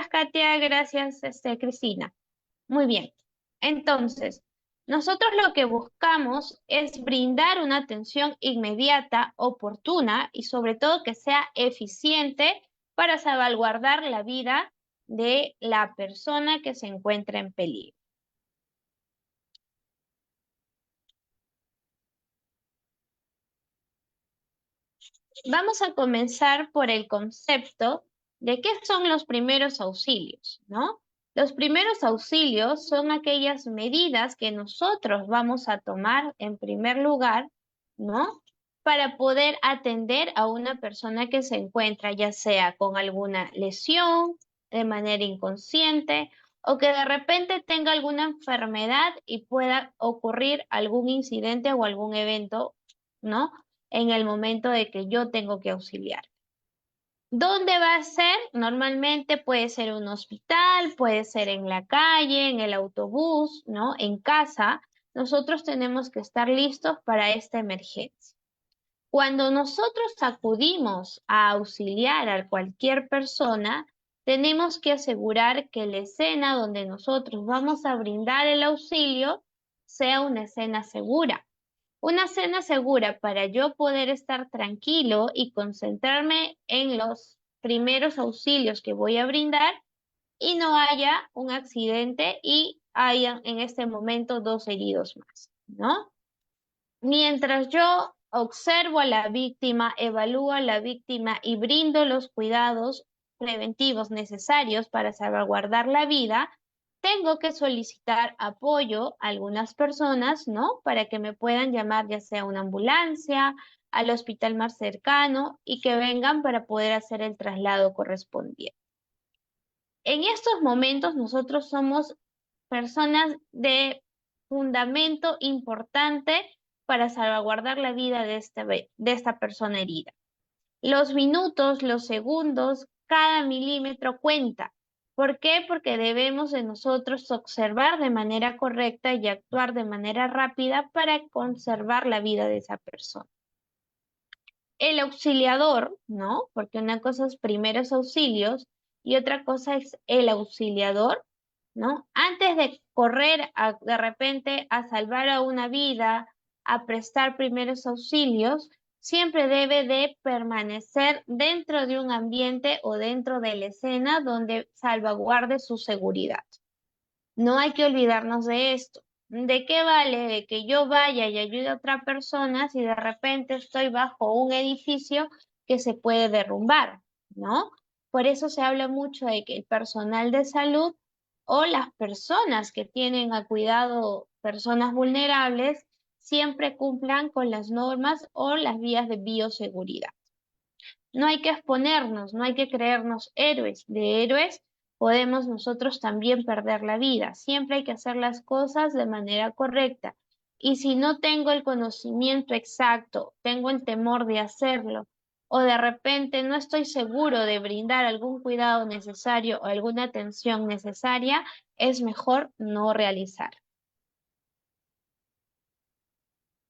Katia, gracias, Cristina. Muy bien. Entonces, nosotros lo que buscamos es brindar una atención inmediata, oportuna y sobre todo que sea eficiente para salvaguardar la vida de la persona que se encuentra en peligro. Vamos a comenzar por el concepto de qué son los primeros auxilios, ¿no? Los primeros auxilios son aquellas medidas que nosotros vamos a tomar en primer lugar, ¿no? Para poder atender a una persona que se encuentra ya sea con alguna lesión, de manera inconsciente, o que de repente tenga alguna enfermedad y pueda ocurrir algún incidente o algún evento, ¿no? En el momento de que yo tengo que auxiliar. ¿Dónde va a ser? Normalmente puede ser un hospital, puede ser en la calle, en el autobús, ¿no? En casa. Nosotros tenemos que estar listos para esta emergencia. Cuando nosotros acudimos a auxiliar a cualquier persona, tenemos que asegurar que la escena donde nosotros vamos a brindar el auxilio sea una escena segura. Una cena segura para yo poder estar tranquilo y concentrarme en los primeros auxilios que voy a brindar y no haya un accidente y haya en este momento 2 heridos más, ¿no? Mientras yo observo a la víctima, evalúo a la víctima y brindo los cuidados preventivos necesarios para salvaguardar la vida, tengo que solicitar apoyo a algunas personas, ¿no? Para que me puedan llamar ya sea una ambulancia, al hospital más cercano y que vengan para poder hacer el traslado correspondiente. En estos momentos nosotros somos personas de fundamento importante para salvaguardar la vida de esta persona herida. Los minutos, los segundos, cada milímetro cuenta. ¿Por qué? Porque debemos de nosotros observar de manera correcta y actuar de manera rápida para conservar la vida de esa persona. El auxiliador, ¿no? Porque una cosa es primeros auxilios y otra cosa es el auxiliador, ¿no? Antes de correr de repente a salvar a una vida, a prestar primeros auxilios, siempre debe de permanecer dentro de un ambiente o dentro de la escena donde salvaguarde su seguridad. No hay que olvidarnos de esto. ¿De qué vale de que yo vaya y ayude a otra persona si de repente estoy bajo un edificio que se puede derrumbar, ¿no? Por eso se habla mucho de que el personal de salud o las personas que tienen a cuidado personas vulnerables siempre cumplan con las normas o las vías de bioseguridad. No hay que exponernos, no hay que creernos héroes. De héroes podemos nosotros también perder la vida. Siempre hay que hacer las cosas de manera correcta. Y si no tengo el conocimiento exacto, tengo el temor de hacerlo, o de repente no estoy seguro de brindar algún cuidado necesario o alguna atención necesaria, es mejor no realizar.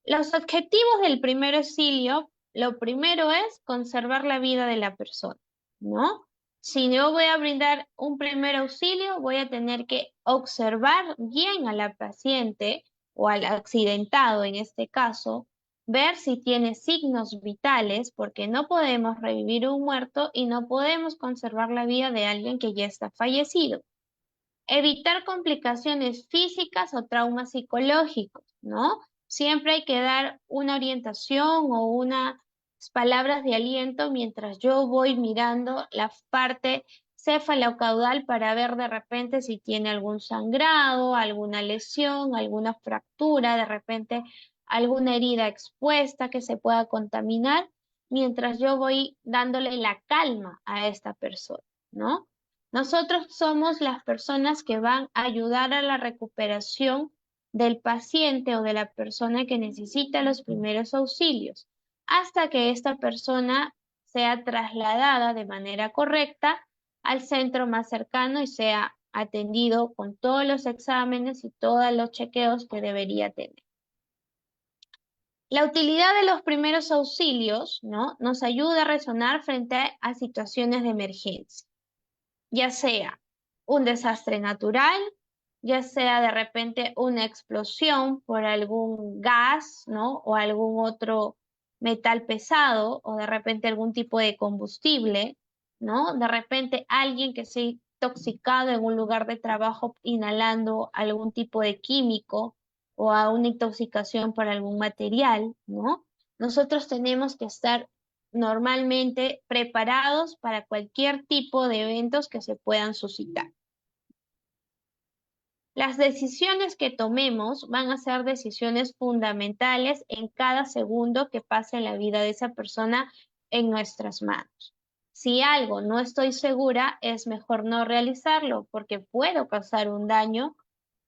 Los objetivos del primer auxilio, lo primero es conservar la vida de la persona, ¿no? Si yo voy a brindar un primer auxilio, voy a tener que observar bien a la paciente o al accidentado en este caso, ver si tiene signos vitales, porque no podemos revivir un muerto y no podemos conservar la vida de alguien que ya está fallecido. Evitar complicaciones físicas o traumas psicológicos, ¿no? Siempre hay que dar una orientación o unas palabras de aliento mientras yo voy mirando la parte cefalocaudal para ver de repente si tiene algún sangrado, alguna lesión, alguna fractura, de repente alguna herida expuesta que se pueda contaminar, mientras yo voy dándole la calma a esta persona, ¿no? Nosotros somos las personas que van a ayudar a la recuperación del paciente o de la persona que necesita los primeros auxilios, hasta que esta persona sea trasladada de manera correcta al centro más cercano y sea atendido con todos los exámenes y todos los chequeos que debería tener. La utilidad de los primeros auxilios, ¿no? Nos ayuda a resonar frente a situaciones de emergencia. ya sea un desastre natural, ya sea de repente una explosión por algún gas, ¿no? O algún otro metal pesado, o de repente algún tipo de combustible, ¿no? De repente alguien que se ha intoxicado en un lugar de trabajo inhalando algún tipo de químico o a una intoxicación por algún material, ¿no? Nosotros tenemos que estar normalmente preparados para cualquier tipo de eventos que se puedan suscitar. Las decisiones que tomemos van a ser decisiones fundamentales en cada segundo que pase en la vida de esa persona en nuestras manos. Si algo no estoy segura, es mejor no realizarlo porque puedo causar un daño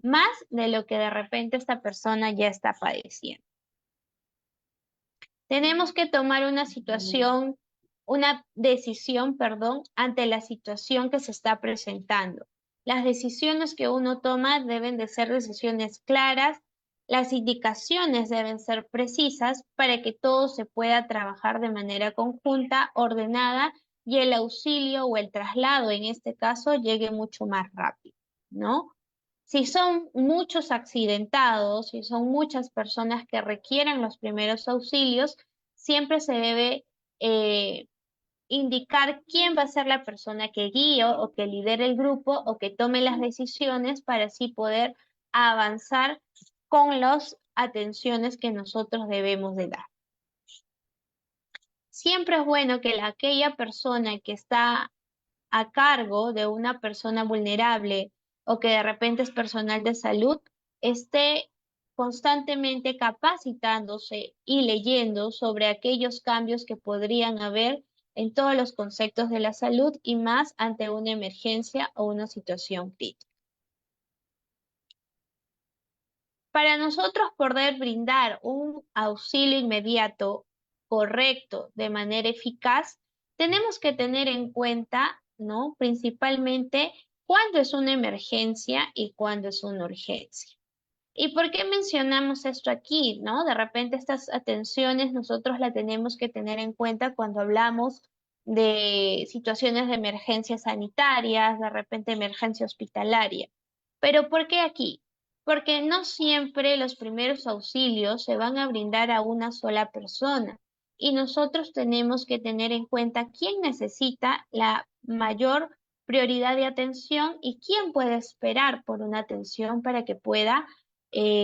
más de lo que de repente esta persona ya está padeciendo. Tenemos que tomar una decisión, perdón, ante la situación que se está presentando. Las decisiones que uno toma deben de ser decisiones claras, las indicaciones deben ser precisas para que todo se pueda trabajar de manera conjunta, ordenada y el auxilio o el traslado en este caso llegue mucho más rápido, ¿no? Si son muchos accidentados, si son muchas personas que requieren los primeros auxilios, siempre se debe eh, indicar quién va a ser la persona que guíe o que lidere el grupo o que tome las decisiones para así poder avanzar con las atenciones que nosotros debemos de dar. Siempre es bueno que aquella persona que está a cargo de una persona vulnerable o que de repente es personal de salud, esté constantemente capacitándose y leyendo sobre aquellos cambios que podrían haber en todos los conceptos de la salud y más ante una emergencia o una situación crítica. Para nosotros poder brindar un auxilio inmediato, correcto, de manera eficaz, tenemos que tener en cuenta, ¿no? Principalmente cuándo es una emergencia y cuándo es una urgencia. ¿Y por qué mencionamos esto aquí, no? De repente estas atenciones nosotros las tenemos que tener en cuenta cuando hablamos de situaciones de emergencia sanitarias, de repente emergencia hospitalaria. Pero ¿por qué aquí? Porque no siempre los primeros auxilios se van a brindar a una sola persona y nosotros tenemos que tener en cuenta quién necesita la mayor prioridad de atención y quién puede esperar por una atención para que pueda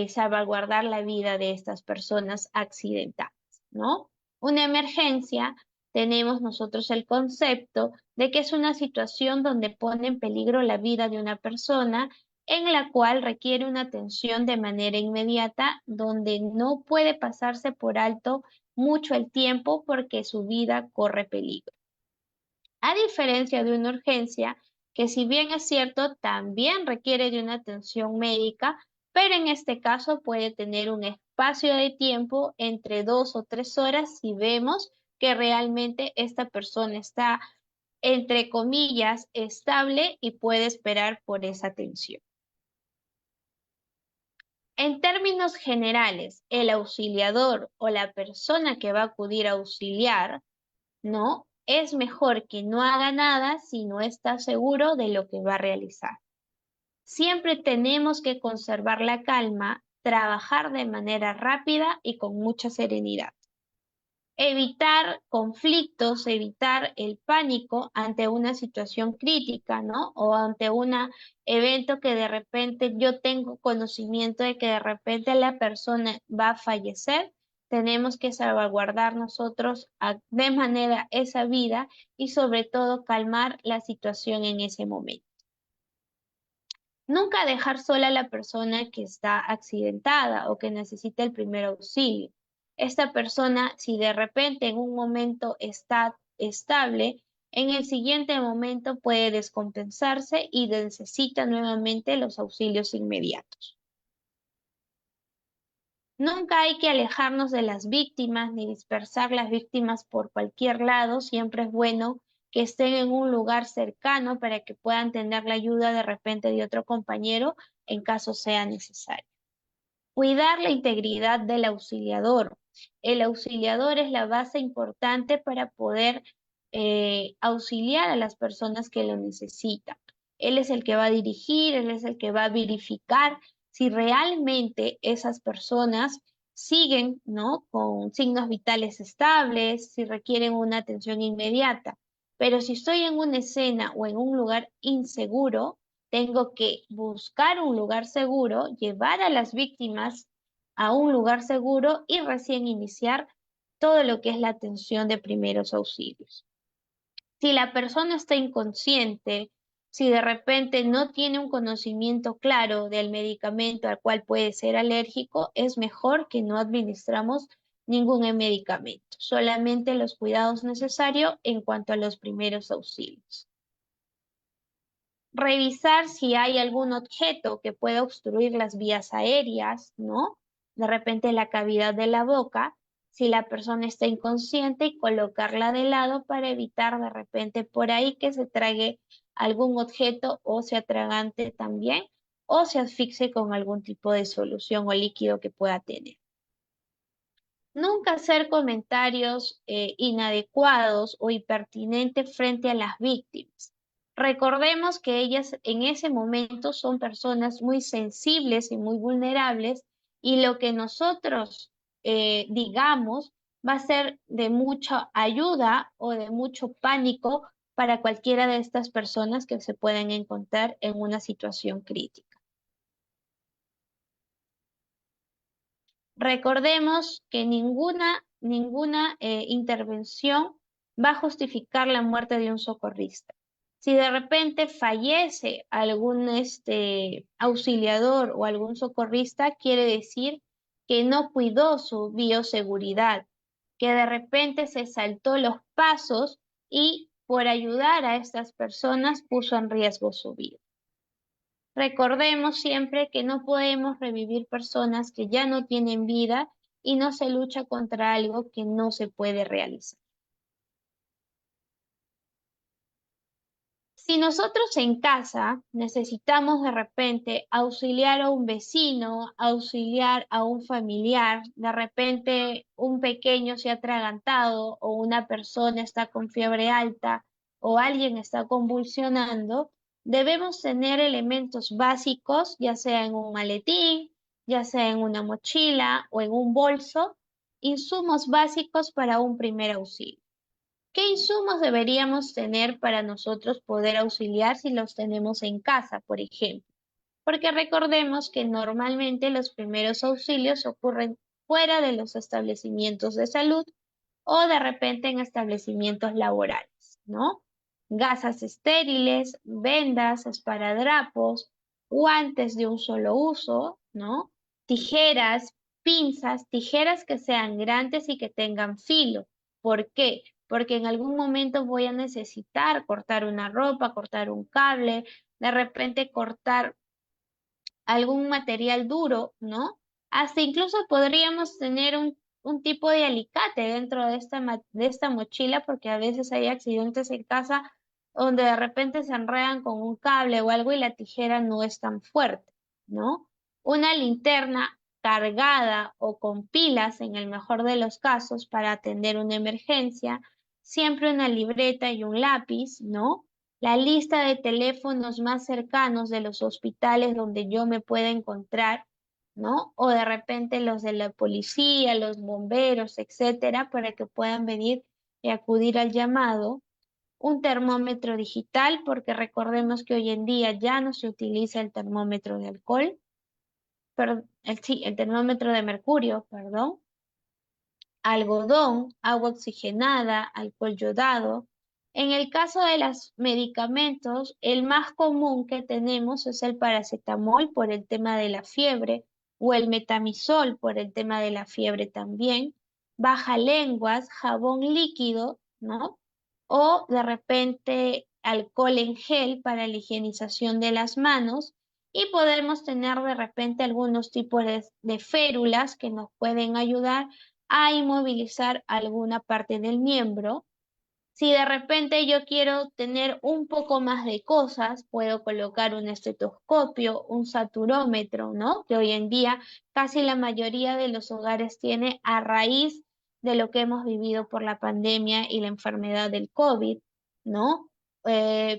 salvaguardar la vida de estas personas accidentadas, ¿no? Una emergencia, tenemos nosotros el concepto de que es una situación donde pone en peligro la vida de una persona en la cual requiere una atención de manera inmediata, donde no puede pasarse por alto mucho el tiempo porque su vida corre peligro. A diferencia de una urgencia, que si bien es cierto, también requiere de una atención médica, pero en este caso puede tener un espacio de tiempo entre 2 o 3 horas si vemos que realmente esta persona está, entre comillas, estable y puede esperar por esa atención. En términos generales, el auxiliador o la persona que va a acudir a auxiliar, ¿no? Es mejor que no haga nada si no está seguro de lo que va a realizar. Siempre tenemos que conservar la calma, trabajar de manera rápida y con mucha serenidad. Evitar conflictos, evitar el pánico ante una situación crítica, ¿no? O ante un evento que de repente yo tengo conocimiento de que de repente la persona va a fallecer. Tenemos que salvaguardar nosotros de manera esa vida y sobre todo calmar la situación en ese momento. Nunca dejar sola a la persona que está accidentada o que necesita el primer auxilio. Esta persona, si de repente en un momento está estable, en el siguiente momento puede descompensarse y necesita nuevamente los auxilios inmediatos. Nunca hay que alejarnos de las víctimas ni dispersar las víctimas por cualquier lado. Siempre es bueno que estén en un lugar cercano para que puedan tener la ayuda de repente de otro compañero en caso sea necesario. Cuidar la integridad del auxiliador. El auxiliador es la base importante para poder auxiliar a las personas que lo necesitan. Él es el que va a dirigir, él es el que va a verificar si realmente esas personas siguen, ¿no? Con signos vitales estables, si requieren una atención inmediata. Pero si estoy en una escena o en un lugar inseguro, tengo que buscar un lugar seguro, llevar a las víctimas a un lugar seguro y recién iniciar todo lo que es la atención de primeros auxilios. Si la persona está inconsciente, si de repente no tiene un conocimiento claro del medicamento al cual puede ser alérgico, es mejor que no administramos ningún medicamento, solamente los cuidados necesarios en cuanto a los primeros auxilios. Revisar si hay algún objeto que pueda obstruir las vías aéreas, ¿no? De repente la cavidad de la boca, si la persona está inconsciente y colocarla de lado para evitar de repente por ahí que se trague algún objeto o se atragante también o se asfixie con algún tipo de solución o líquido que pueda tener. Nunca hacer comentarios inadecuados o impertinentes frente a las víctimas. Recordemos que ellas en ese momento son personas muy sensibles y muy vulnerables y lo que nosotros digamos va a ser de mucha ayuda o de mucho pánico para cualquiera de estas personas que se pueden encontrar en una situación crítica. Recordemos que ninguna intervención va a justificar la muerte de un socorrista. Si de repente fallece algún auxiliador o algún socorrista, quiere decir que no cuidó su bioseguridad, que de repente se saltó los pasos y por ayudar a estas personas puso en riesgo su vida. Recordemos siempre que no podemos revivir personas que ya no tienen vida y no se lucha contra algo que no se puede realizar. Si nosotros en casa necesitamos de repente auxiliar a un vecino, auxiliar a un familiar, de repente un pequeño se ha atragantado o una persona está con fiebre alta o alguien está convulsionando, debemos tener elementos básicos, ya sea en un maletín, ya sea en una mochila o en un bolso, insumos básicos para un primer auxilio. ¿Qué insumos deberíamos tener para nosotros poder auxiliar si los tenemos en casa, por ejemplo? Porque recordemos que normalmente los primeros auxilios ocurren fuera de los establecimientos de salud o de repente en establecimientos laborales, ¿no? Gasas estériles, vendas, esparadrapos, guantes de un solo uso, ¿no? Tijeras, pinzas, tijeras que sean grandes y que tengan filo. ¿Por qué? Porque en algún momento voy a necesitar cortar una ropa, cortar un cable, de repente cortar algún material duro, ¿no? Hasta incluso podríamos tener un tipo de alicate dentro de esta mochila porque a veces hay accidentes en casa donde de repente se enredan con un cable o algo y la tijera no es tan fuerte, ¿no? Una linterna cargada o con pilas en el mejor de los casos para atender una emergencia, siempre una libreta y un lápiz, ¿no? La lista de teléfonos más cercanos de los hospitales donde yo me pueda encontrar, ¿no? O de repente los de la policía, los bomberos, etcétera, para que puedan venir y acudir al llamado. Un termómetro digital, porque recordemos que hoy en día ya no se utiliza el termómetro de alcohol, pero sí, el termómetro de mercurio, perdón. Algodón, agua oxigenada, alcohol yodado. En el caso de los medicamentos, el más común que tenemos es el paracetamol por el tema de la fiebre o el metamizol por el tema de la fiebre también. Baja lenguas, jabón líquido, ¿no? O de repente alcohol en gel para la higienización de las manos. Y podemos tener de repente algunos tipos de férulas que nos pueden ayudar a inmovilizar alguna parte del miembro. Si de repente yo quiero tener un poco más de cosas, puedo colocar un estetoscopio, un saturómetro, ¿no? Que hoy en día casi la mayoría de los hogares tiene a raíz de lo que hemos vivido por la pandemia y la enfermedad del COVID, ¿no?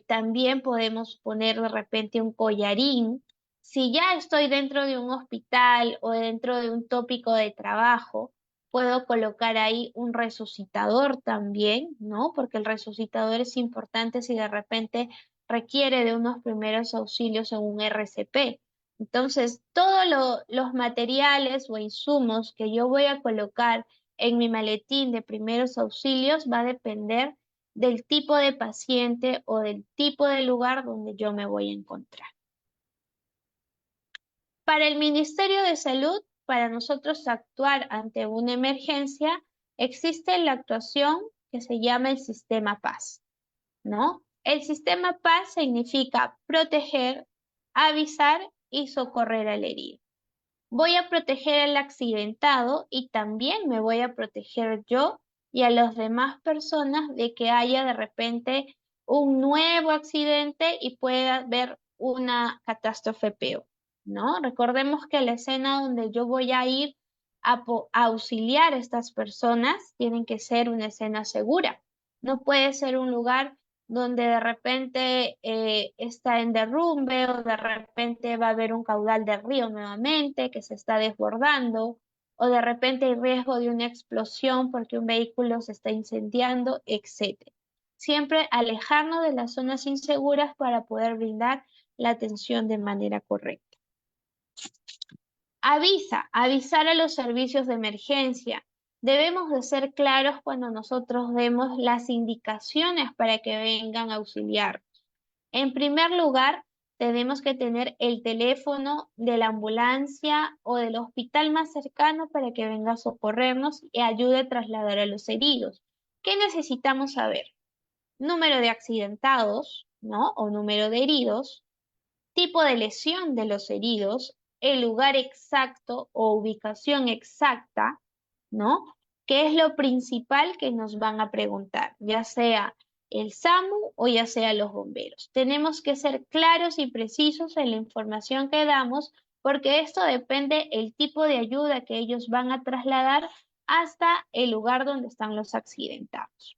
También podemos poner de repente un collarín. Si ya estoy dentro de un hospital o dentro de un tópico de trabajo, puedo colocar ahí un resucitador también, ¿no? Porque el resucitador es importante si de repente requiere de unos primeros auxilios en un RCP. Entonces, todos los materiales o insumos que yo voy a colocar en mi maletín de primeros auxilios va a depender del tipo de paciente o del tipo de lugar donde yo me voy a encontrar. Para el Ministerio de Salud, para nosotros actuar ante una emergencia, existe la actuación que se llama el sistema PAS, ¿no? El sistema PAS significa proteger, avisar y socorrer al herido. Voy a proteger al accidentado y también me voy a proteger yo y a las demás personas de que haya de repente un nuevo accidente y pueda haber una catástrofe peor, ¿no? Recordemos que la escena donde yo voy a ir a auxiliar a estas personas tiene que ser una escena segura. No puede ser un lugar donde de repente está en derrumbe o de repente va a haber un caudal de río nuevamente que se está desbordando o de repente hay riesgo de una explosión porque un vehículo se está incendiando, etc. Siempre alejarnos de las zonas inseguras para poder brindar la atención de manera correcta. Avisar a los servicios de emergencia. Debemos de ser claros cuando nosotros demos las indicaciones para que vengan a auxiliar. En primer lugar, tenemos que tener el teléfono de la ambulancia o del hospital más cercano para que venga a socorrernos y ayude a trasladar a los heridos. ¿Qué necesitamos saber? Número de accidentados, ¿no? O número de heridos, tipo de lesión de los heridos, el lugar exacto o ubicación exacta, ¿no? ¿Qué es lo principal que nos van a preguntar? Ya sea el SAMU o ya sea los bomberos. Tenemos que ser claros y precisos en la información que damos porque esto depende el tipo de ayuda que ellos van a trasladar hasta el lugar donde están los accidentados.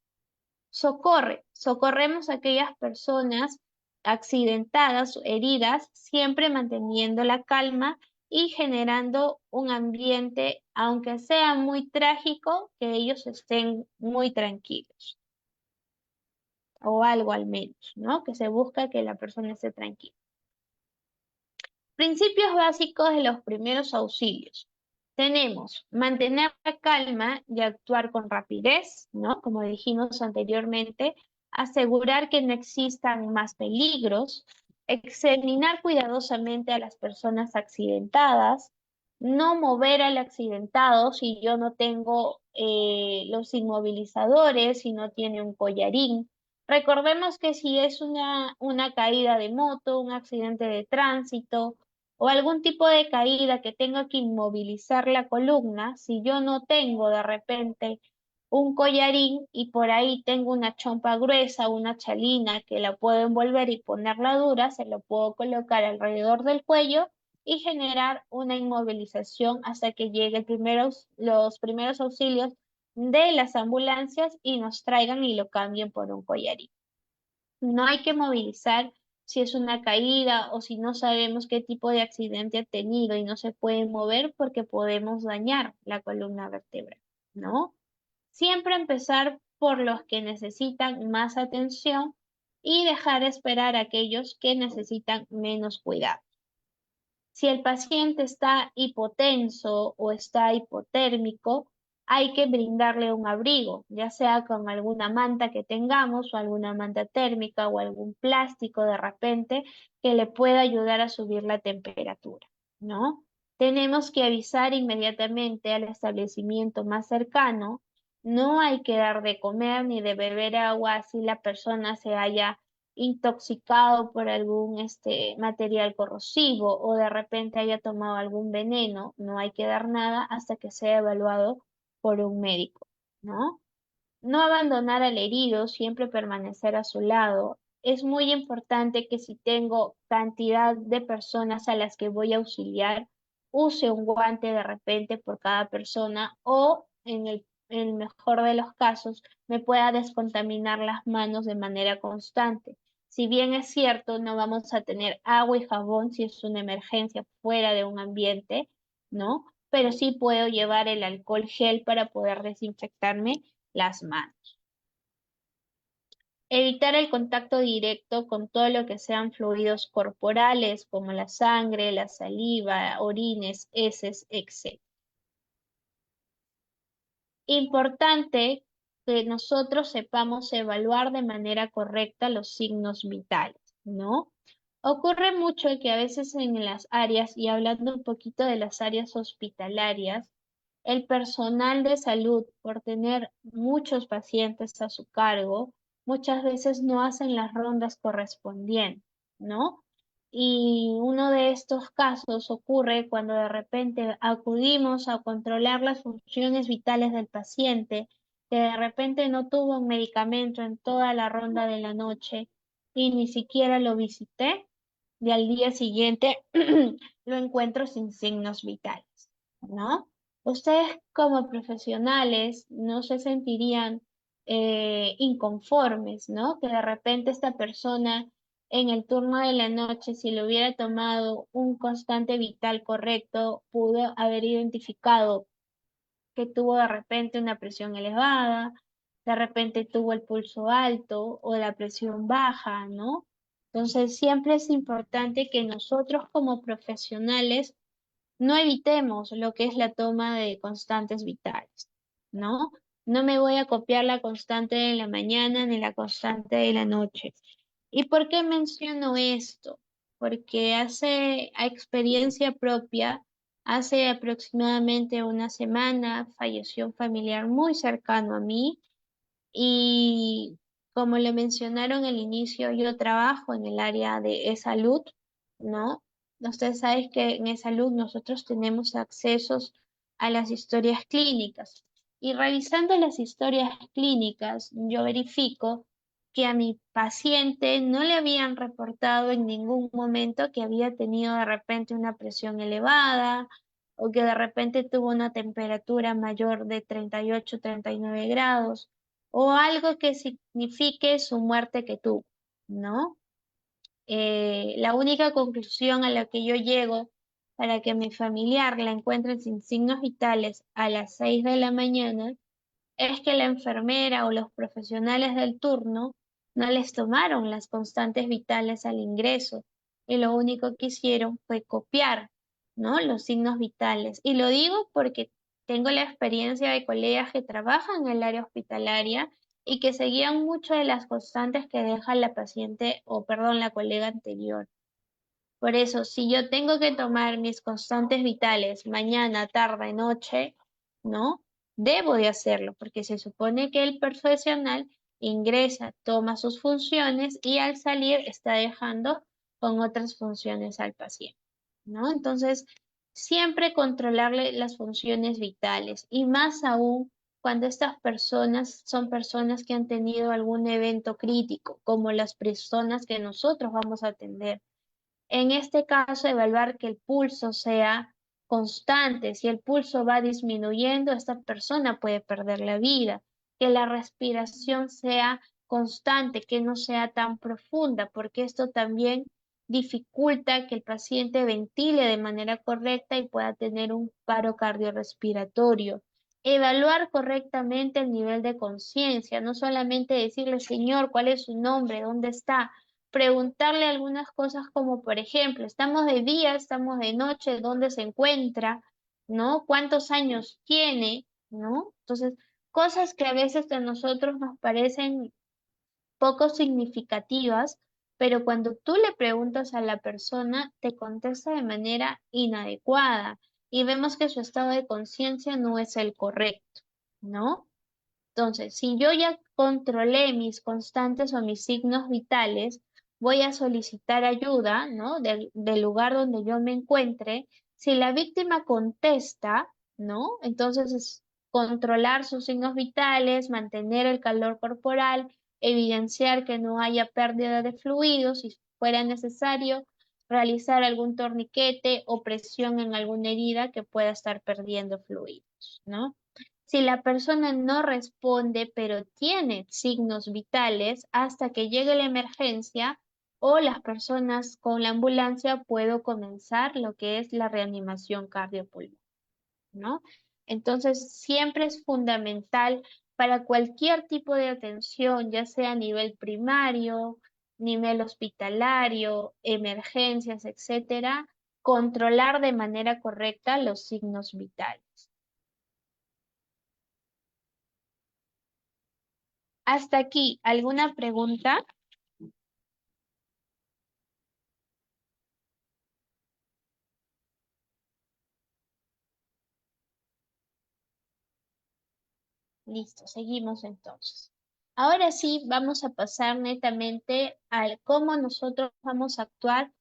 Socorremos a aquellas personas accidentadas o heridas, siempre manteniendo la calma y generando un ambiente, aunque sea muy trágico, que ellos estén muy tranquilos, o algo al menos, ¿no? Que se busca que la persona esté tranquila. Principios básicos de los primeros auxilios. Tenemos mantener la calma y actuar con rapidez, ¿no? Como dijimos anteriormente, asegurar que no existan más peligros, examinar cuidadosamente a las personas accidentadas, no mover al accidentado si yo no tengo los inmovilizadores, si no tiene un collarín. Recordemos que si es una caída de moto, un accidente de tránsito, o algún tipo de caída que tenga que inmovilizar la columna, si yo no tengo de repente un collarín y por ahí tengo una chompa gruesa, una chalina que la puedo envolver y ponerla dura, se lo puedo colocar alrededor del cuello y generar una inmovilización hasta que lleguen los primeros auxilios de las ambulancias y nos traigan y lo cambien por un collarín. No hay que movilizar si es una caída o si no sabemos qué tipo de accidente ha tenido y no se puede mover porque podemos dañar la columna vertebral, ¿no? Siempre empezar por los que necesitan más atención y dejar esperar a aquellos que necesitan menos cuidado. Si el paciente está hipotenso o está hipotérmico, hay que brindarle un abrigo, ya sea con alguna manta que tengamos o alguna manta térmica o algún plástico de repente que le pueda ayudar a subir la temperatura, ¿no? Tenemos que avisar inmediatamente al establecimiento más cercano. No hay que dar de comer ni de beber agua si la persona se haya intoxicado por algún material corrosivo o de repente haya tomado algún veneno, no hay que dar nada hasta que sea evaluado por un médico, ¿no? No abandonar al herido, siempre permanecer a su lado. Es muy importante que si tengo cantidad de personas a las que voy a auxiliar, use un guante de repente por cada persona o en el mejor de los casos, me pueda descontaminar las manos de manera constante. Si bien es cierto, no vamos a tener agua y jabón si es una emergencia fuera de un ambiente, ¿no? Pero sí puedo llevar el alcohol gel para poder desinfectarme las manos. Evitar el contacto directo con todo lo que sean fluidos corporales, como la sangre, la saliva, orines, heces, etc. Importante que nosotros sepamos evaluar de manera correcta los signos vitales, ¿no? Ocurre mucho que a veces en las áreas, y hablando un poquito de las áreas hospitalarias, el personal de salud, por tener muchos pacientes a su cargo, muchas veces no hacen las rondas correspondientes, ¿no? Y uno de estos casos ocurre cuando de repente acudimos a controlar las funciones vitales del paciente, que de repente no tuvo un medicamento en toda la ronda de la noche y ni siquiera lo visité, y al día siguiente lo encuentro sin signos vitales, ¿no? Ustedes como profesionales no se sentirían inconformes, ¿no? Que de repente esta persona en el turno de la noche, si le hubiera tomado un constante vital correcto, pudo haber identificado que tuvo de repente una presión elevada, de repente tuvo el pulso alto o la presión baja, ¿no? Entonces, siempre es importante que nosotros como profesionales no evitemos lo que es la toma de constantes vitales, ¿no? No me voy a copiar la constante de la mañana ni la constante de la noche. ¿Y por qué menciono esto? Porque a experiencia propia, hace aproximadamente una semana falleció un familiar muy cercano a mí y como le mencionaron al inicio, yo trabajo en el área de salud, ¿no? Ustedes saben que en salud nosotros tenemos accesos a las historias clínicas. Y revisando las historias clínicas, yo verifico que a mi paciente no le habían reportado en ningún momento que había tenido de repente una presión elevada o que de repente tuvo una temperatura mayor de 38, 39 grados o algo que signifique su muerte que tuvo, ¿no? La única conclusión a la que yo llego para que mi familiar la encuentre sin signos vitales a las 6 de la mañana es que la enfermera o los profesionales del turno no les tomaron las constantes vitales al ingreso y lo único que hicieron fue copiar, ¿no? Los signos vitales. Y lo digo porque tengo la experiencia de colegas que trabajan en el área hospitalaria y que seguían mucho de las constantes que deja la paciente o, perdón, la colega anterior. Por eso, si yo tengo que tomar mis constantes vitales mañana, tarde, noche, ¿no? Debo de hacerlo, porque se supone que el profesional ingresa, toma sus funciones y al salir está dejando con otras funciones al paciente, ¿no? Entonces, siempre controlarle las funciones vitales y más aún cuando estas personas son personas que han tenido algún evento crítico, como las personas que nosotros vamos a atender. En este caso, evaluar que el pulso sea constante. Si el pulso va disminuyendo, esta persona puede perder la vida. Que la respiración sea constante, que no sea tan profunda, porque esto también dificulta que el paciente ventile de manera correcta y pueda tener un paro cardiorrespiratorio. Evaluar correctamente el nivel de conciencia, no solamente decirle, señor, ¿cuál es su nombre? ¿Dónde está? Preguntarle algunas cosas como, por ejemplo, ¿estamos de día, estamos de noche? ¿Dónde se encuentra? ¿No? ¿Cuántos años tiene? ¿No? Entonces, cosas que a veces a nosotros nos parecen poco significativas, pero cuando tú le preguntas a la persona, te contesta de manera inadecuada y vemos que su estado de conciencia no es el correcto, ¿no? Entonces, si yo ya controlé mis constantes o mis signos vitales, voy a solicitar ayuda, ¿no? Del lugar donde yo me encuentre. Si la víctima contesta, ¿no? Entonces es controlar sus signos vitales, mantener el calor corporal, evidenciar que no haya pérdida de fluidos, si fuera necesario, realizar algún torniquete o presión en alguna herida que pueda estar perdiendo fluidos, ¿no? Si la persona no responde, pero tiene signos vitales, hasta que llegue la emergencia o las personas con la ambulancia, puedo comenzar lo que es la reanimación cardiopulmonar, ¿no? Entonces, siempre es fundamental para cualquier tipo de atención, ya sea a nivel primario, nivel hospitalario, emergencias, etcétera, controlar de manera correcta los signos vitales. Hasta aquí, ¿alguna pregunta? Listo, seguimos entonces. Ahora sí, vamos a pasar netamente al cómo nosotros vamos a actuar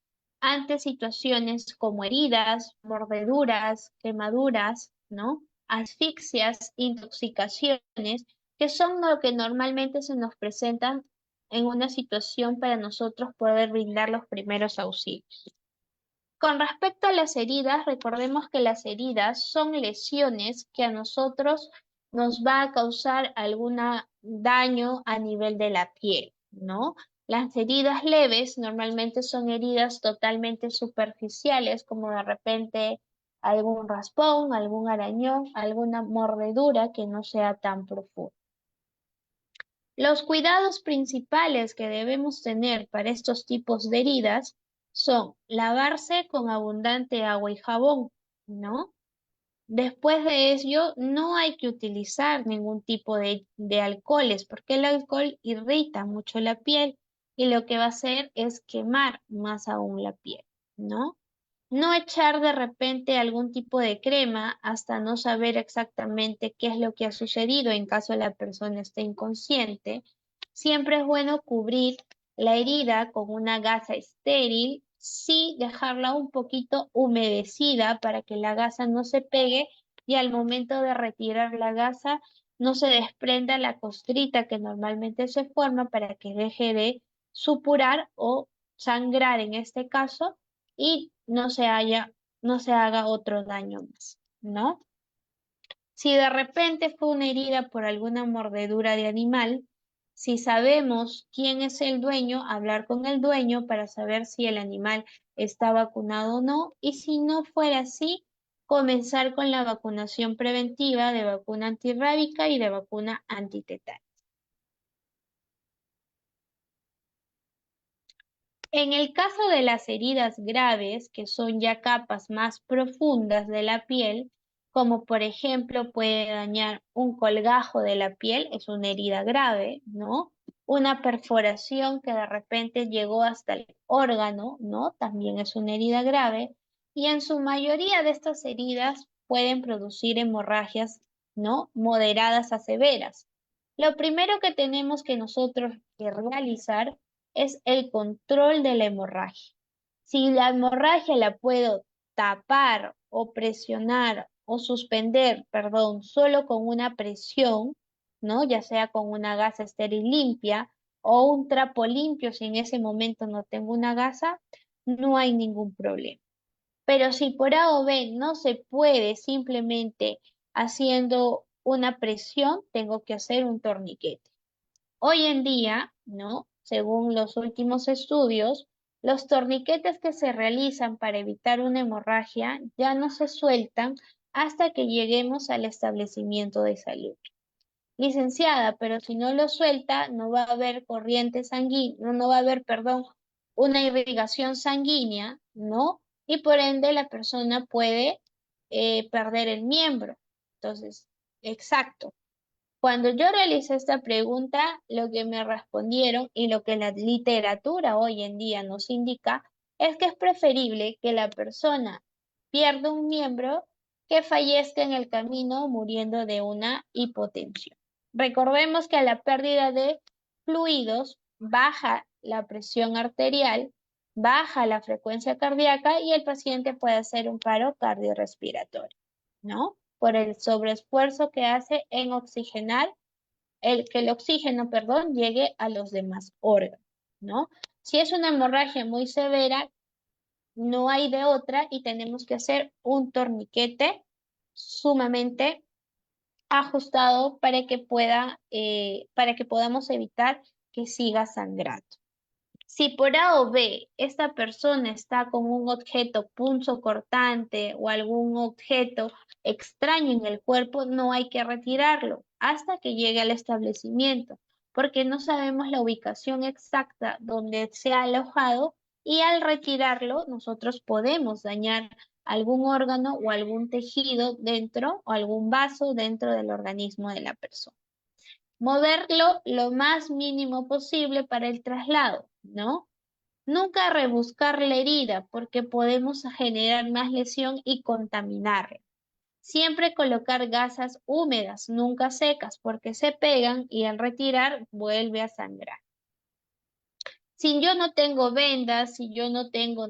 ante situaciones como heridas, mordeduras, quemaduras, ¿no? Asfixias, intoxicaciones, que son lo que normalmente se nos presentan en una situación para nosotros poder brindar los primeros auxilios. Con respecto a las heridas, recordemos que las heridas son lesiones que a nosotros nos va a causar algún daño a nivel de la piel, ¿no? Las heridas leves normalmente son heridas totalmente superficiales, como de repente algún raspón, algún arañón, alguna mordedura que no sea tan profunda. Los cuidados principales que debemos tener para estos tipos de heridas son lavarse con abundante agua y jabón, ¿no? Después de ello, no hay que utilizar ningún tipo de alcoholes, porque el alcohol irrita mucho la piel y lo que va a hacer es quemar más aún la piel, ¿no? No echar de repente algún tipo de crema hasta no saber exactamente qué es lo que ha sucedido en caso la persona esté inconsciente. Siempre es bueno cubrir la herida con una gasa estéril, sí dejarla un poquito humedecida para que la gasa no se pegue y al momento de retirar la gasa no se desprenda la costrita que normalmente se forma para que deje de supurar o sangrar en este caso y no se haga otro daño más, ¿no? Si de repente fue una herida por alguna mordedura de animal, si sabemos quién es el dueño, hablar con el dueño para saber si el animal está vacunado o no, y si no fuera así, comenzar con la vacunación preventiva de vacuna antirrábica y de vacuna antitetánica. En el caso de las heridas graves, que son ya capas más profundas de la piel, como por ejemplo puede dañar un colgajo de la piel, es una herida grave, ¿no? Una perforación que de repente llegó hasta el órgano, ¿no? También es una herida grave. Y en su mayoría de estas heridas pueden producir hemorragias, ¿no? Moderadas a severas. Lo primero que tenemos que nosotros que realizar es el control de la hemorragia. Si la hemorragia la puedo tapar o presionar o suspender, perdón, solo con una presión, ¿no? Ya sea con una gasa estéril limpia o un trapo limpio, si en ese momento no tengo una gasa, no hay ningún problema. Pero si por A o B no se puede simplemente haciendo una presión, tengo que hacer un torniquete. Hoy en día, ¿no? Según los últimos estudios, los torniquetes que se realizan para evitar una hemorragia ya no se sueltan hasta que lleguemos al establecimiento de salud. Licenciada, pero si no lo suelta, no va a haber corriente sanguínea, no va a haber, perdón, una irrigación sanguínea, ¿no? Y por ende la persona puede perder el miembro. Entonces, exacto. Cuando yo realicé esta pregunta, lo que me respondieron y lo que la literatura hoy en día nos indica es que es preferible que la persona pierda un miembro que fallezca en el camino muriendo de una hipotensión. Recordemos que a la pérdida de fluidos baja la presión arterial, baja la frecuencia cardíaca y el paciente puede hacer un paro cardiorrespiratorio, ¿no? Por el sobreesfuerzo que hace en oxigenar, que el oxígeno, perdón, llegue a los demás órganos, ¿no? Si es una hemorragia muy severa, no hay de otra y tenemos que hacer un torniquete sumamente ajustado para que podamos evitar que siga sangrando. Si por A o B esta persona está con un objeto punzocortante o algún objeto extraño en el cuerpo, no hay que retirarlo hasta que llegue al establecimiento, porque no sabemos la ubicación exacta donde se ha alojado y al retirarlo nosotros podemos dañar algún órgano o algún tejido dentro o algún vaso dentro del organismo de la persona. Moverlo lo más mínimo posible para el traslado, ¿no? Nunca rebuscar la herida porque podemos generar más lesión y contaminarla. Siempre colocar gasas húmedas, nunca secas, porque se pegan y al retirar vuelve a sangrar. Si yo no tengo vendas, si yo no tengo,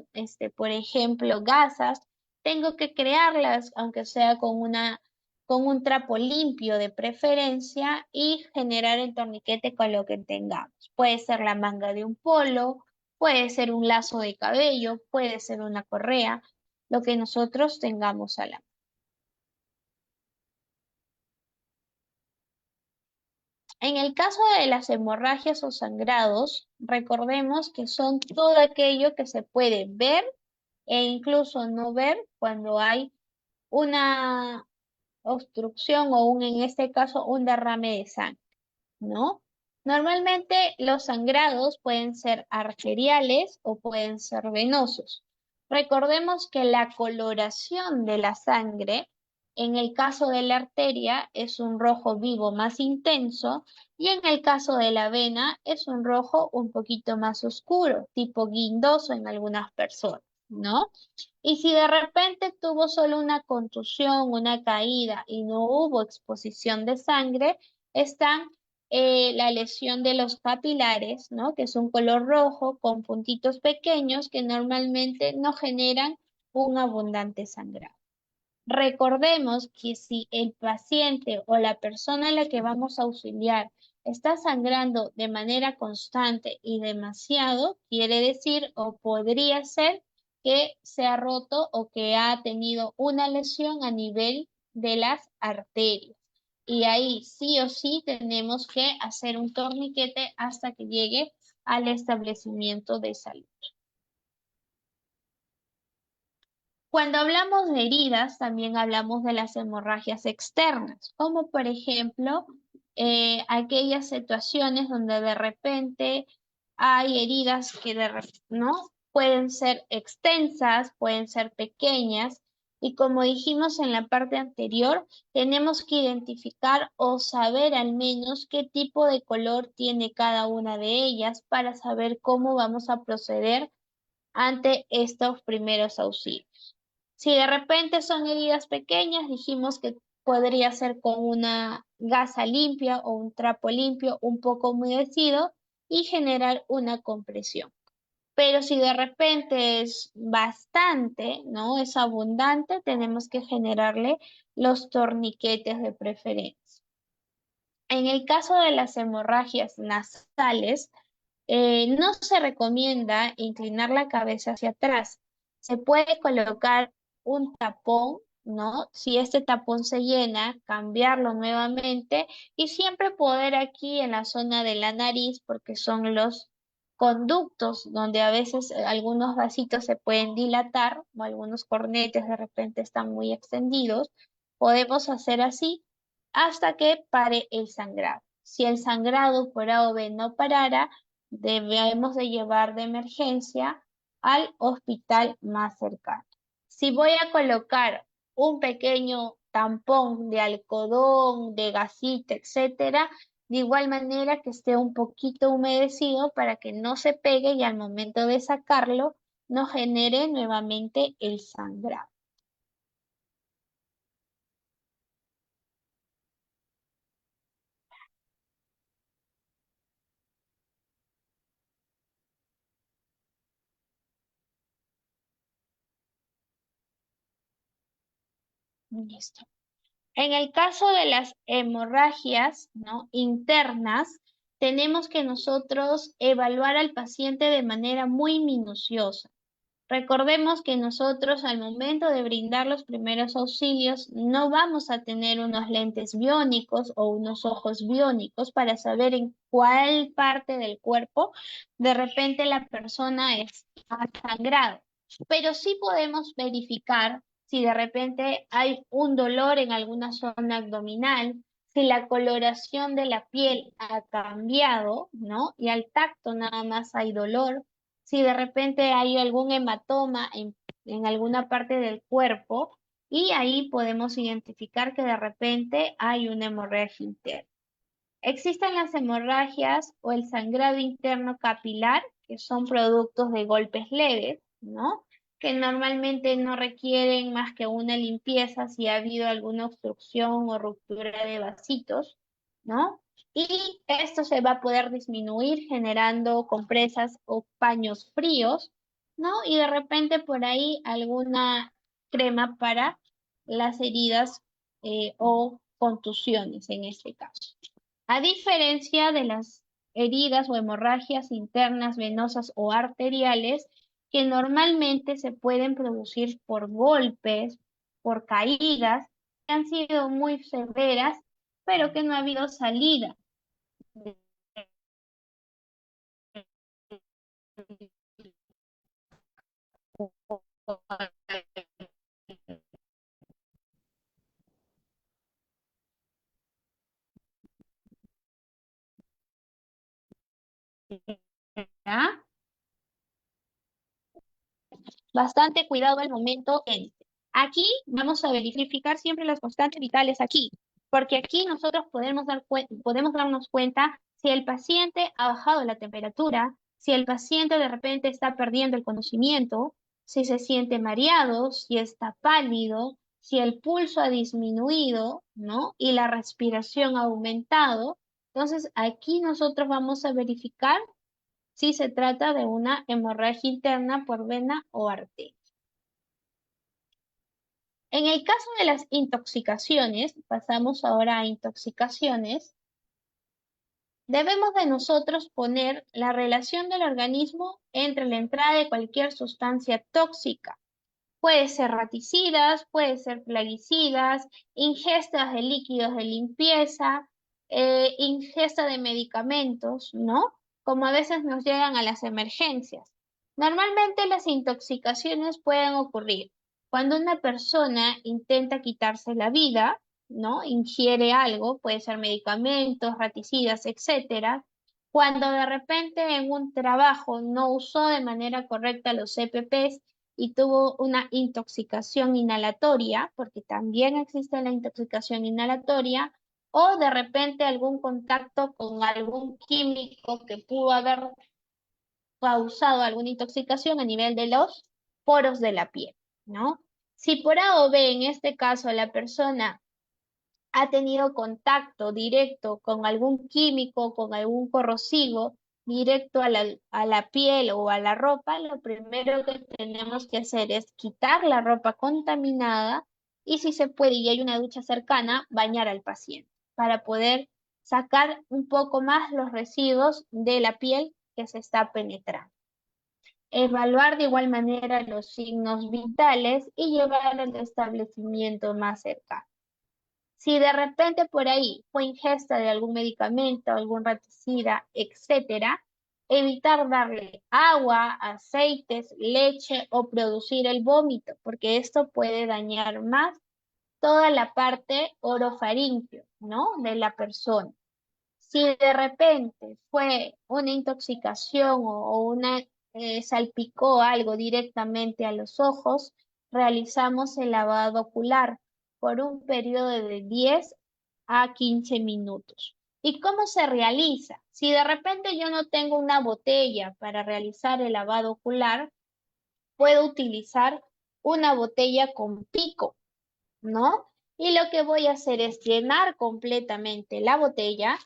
por ejemplo, gasas, tengo que crearlas, aunque sea con un trapo limpio de preferencia y generar el torniquete con lo que tengamos. Puede ser la manga de un polo, puede ser un lazo de cabello, puede ser una correa, lo que nosotros tengamos a la mano. En el caso de las hemorragias o sangrados, recordemos que son todo aquello que se puede ver e incluso no ver cuando hay una obstrucción o en este caso, un derrame de sangre, ¿no? Normalmente los sangrados pueden ser arteriales o pueden ser venosos. Recordemos que la coloración de la sangre, en el caso de la arteria, es un rojo vivo más intenso y en el caso de la vena es un rojo un poquito más oscuro, tipo guindoso en algunas personas, ¿no? Y si de repente tuvo solo una contusión, una caída y no hubo exposición de sangre, están la lesión de los capilares, ¿no? Que es un color rojo con puntitos pequeños que normalmente no generan un abundante sangrado. Recordemos que si el paciente o la persona a la que vamos a auxiliar está sangrando de manera constante y demasiado, quiere decir o podría ser que se ha roto o que ha tenido una lesión a nivel de las arterias. Y ahí sí o sí tenemos que hacer un torniquete hasta que llegue al establecimiento de salud. Cuando hablamos de heridas, también hablamos de las hemorragias externas, como por ejemplo aquellas situaciones donde de repente hay heridas que ¿no? Pueden ser extensas, pueden ser pequeñas, y como dijimos en la parte anterior, tenemos que identificar o saber al menos qué tipo de color tiene cada una de ellas para saber cómo vamos a proceder ante estos primeros auxilios. Si de repente son heridas pequeñas, dijimos que podría ser con una gasa limpia o un trapo limpio un poco humedecido y generar una compresión. Pero si de repente es bastante, ¿no? Es abundante, tenemos que generarle los torniquetes de preferencia. En el caso de las hemorragias nasales, no se recomienda inclinar la cabeza hacia atrás. Se puede colocar un tapón, ¿no? Si este tapón se llena, cambiarlo nuevamente y siempre poder aquí en la zona de la nariz, porque son los conductos donde a veces algunos vasitos se pueden dilatar o algunos cornetes de repente están muy extendidos, podemos hacer así hasta que pare el sangrado. Si el sangrado por A o B no parara, debemos de llevar de emergencia al hospital más cercano. Si voy a colocar un pequeño tampón de algodón, de gasita, etcétera, de igual manera que esté un poquito humedecido para que no se pegue y al momento de sacarlo no genere nuevamente el sangrado. Listo. En el caso de las hemorragias, ¿no? internas, tenemos que nosotros evaluar al paciente de manera muy minuciosa. Recordemos que nosotros al momento de brindar los primeros auxilios no vamos a tener unos lentes biónicos o unos ojos biónicos para saber en cuál parte del cuerpo de repente la persona está sangrado. Pero sí podemos verificar si de repente hay un dolor en alguna zona abdominal, si la coloración de la piel ha cambiado, ¿no? Y al tacto nada más hay dolor, si de repente hay algún hematoma en alguna parte del cuerpo, y ahí podemos identificar que de repente hay una hemorragia interna. Existen las hemorragias o el sangrado interno capilar, que son productos de golpes leves, ¿no? Que normalmente no requieren más que una limpieza si ha habido alguna obstrucción o ruptura de vasitos, ¿no? Y esto se va a poder disminuir generando compresas o paños fríos, ¿no? Y de repente por ahí alguna crema para las heridas o contusiones en este caso. A diferencia de las heridas o hemorragias internas venosas o arteriales, que normalmente se pueden producir por golpes, por caídas, que han sido muy severas, pero que no ha habido salida. ¿Ya? Bastante cuidado al momento en. Aquí vamos a verificar siempre las constantes vitales aquí, porque aquí nosotros podemos darnos cuenta si el paciente ha bajado la temperatura, si el paciente de repente está perdiendo el conocimiento, si se siente mareado, si está pálido, si el pulso ha disminuido, ¿no? Y la respiración ha aumentado. Entonces aquí nosotros vamos a verificar si se trata de una hemorragia interna por vena o arteria. En el caso de las intoxicaciones, pasamos ahora a intoxicaciones, debemos de nosotros poner la relación del organismo entre la entrada de cualquier sustancia tóxica. Puede ser raticidas, puede ser plaguicidas, ingestas de líquidos de limpieza, ingesta de medicamentos, ¿no? Como a veces nos llegan a las emergencias. Normalmente las intoxicaciones pueden ocurrir cuando una persona intenta quitarse la vida, ¿no? Ingiere algo, puede ser medicamentos, raticidas, etcétera. Cuando de repente en un trabajo no usó de manera correcta los EPPs y tuvo una intoxicación inhalatoria, porque también existe la intoxicación inhalatoria, o de repente algún contacto con algún químico que pudo haber causado alguna intoxicación a nivel de los poros de la piel, ¿no? Si por A o B, en este caso, la persona ha tenido contacto directo con algún químico, con algún corrosivo, directo a la piel o a la ropa, lo primero que tenemos que hacer es quitar la ropa contaminada y si se puede y hay una ducha cercana, bañar al paciente para poder sacar un poco más los residuos de la piel que se está penetrando. Evaluar de igual manera los signos vitales y llevar al establecimiento más cercano. Si de repente por ahí fue ingesta de algún medicamento, algún raticida, etcétera, evitar darle agua, aceites, leche o producir el vómito, porque esto puede dañar más toda la parte orofaríngeo, ¿no? De la persona. Si de repente fue una intoxicación o una salpicó algo directamente a los ojos, realizamos el lavado ocular por un periodo de 10 a 15 minutos. ¿Y cómo se realiza? Si de repente yo no tengo una botella para realizar el lavado ocular, puedo utilizar una botella con pico, ¿no? Y lo que voy a hacer es llenar completamente la botella,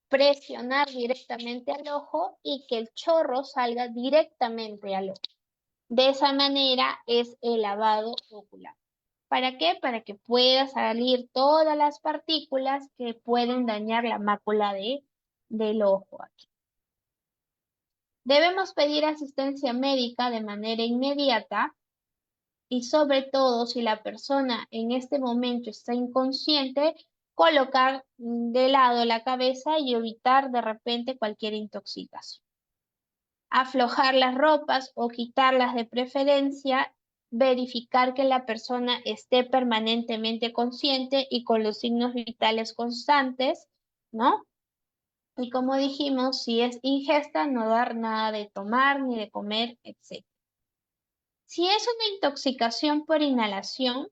presionar directamente al ojo y que el chorro salga directamente al ojo. De esa manera es el lavado ocular. ¿Para qué? Para que pueda salir todas las partículas que pueden dañar la mácula del ojo aquí. Debemos pedir asistencia médica de manera inmediata y sobre todo si la persona en este momento está inconsciente, colocar de lado la cabeza y evitar de repente cualquier intoxicación. Aflojar las ropas o quitarlas de preferencia, verificar que la persona esté permanentemente consciente y con los signos vitales constantes, ¿no? Y como dijimos, si es ingesta, no dar nada de tomar ni de comer, etc. Si es una intoxicación por inhalación,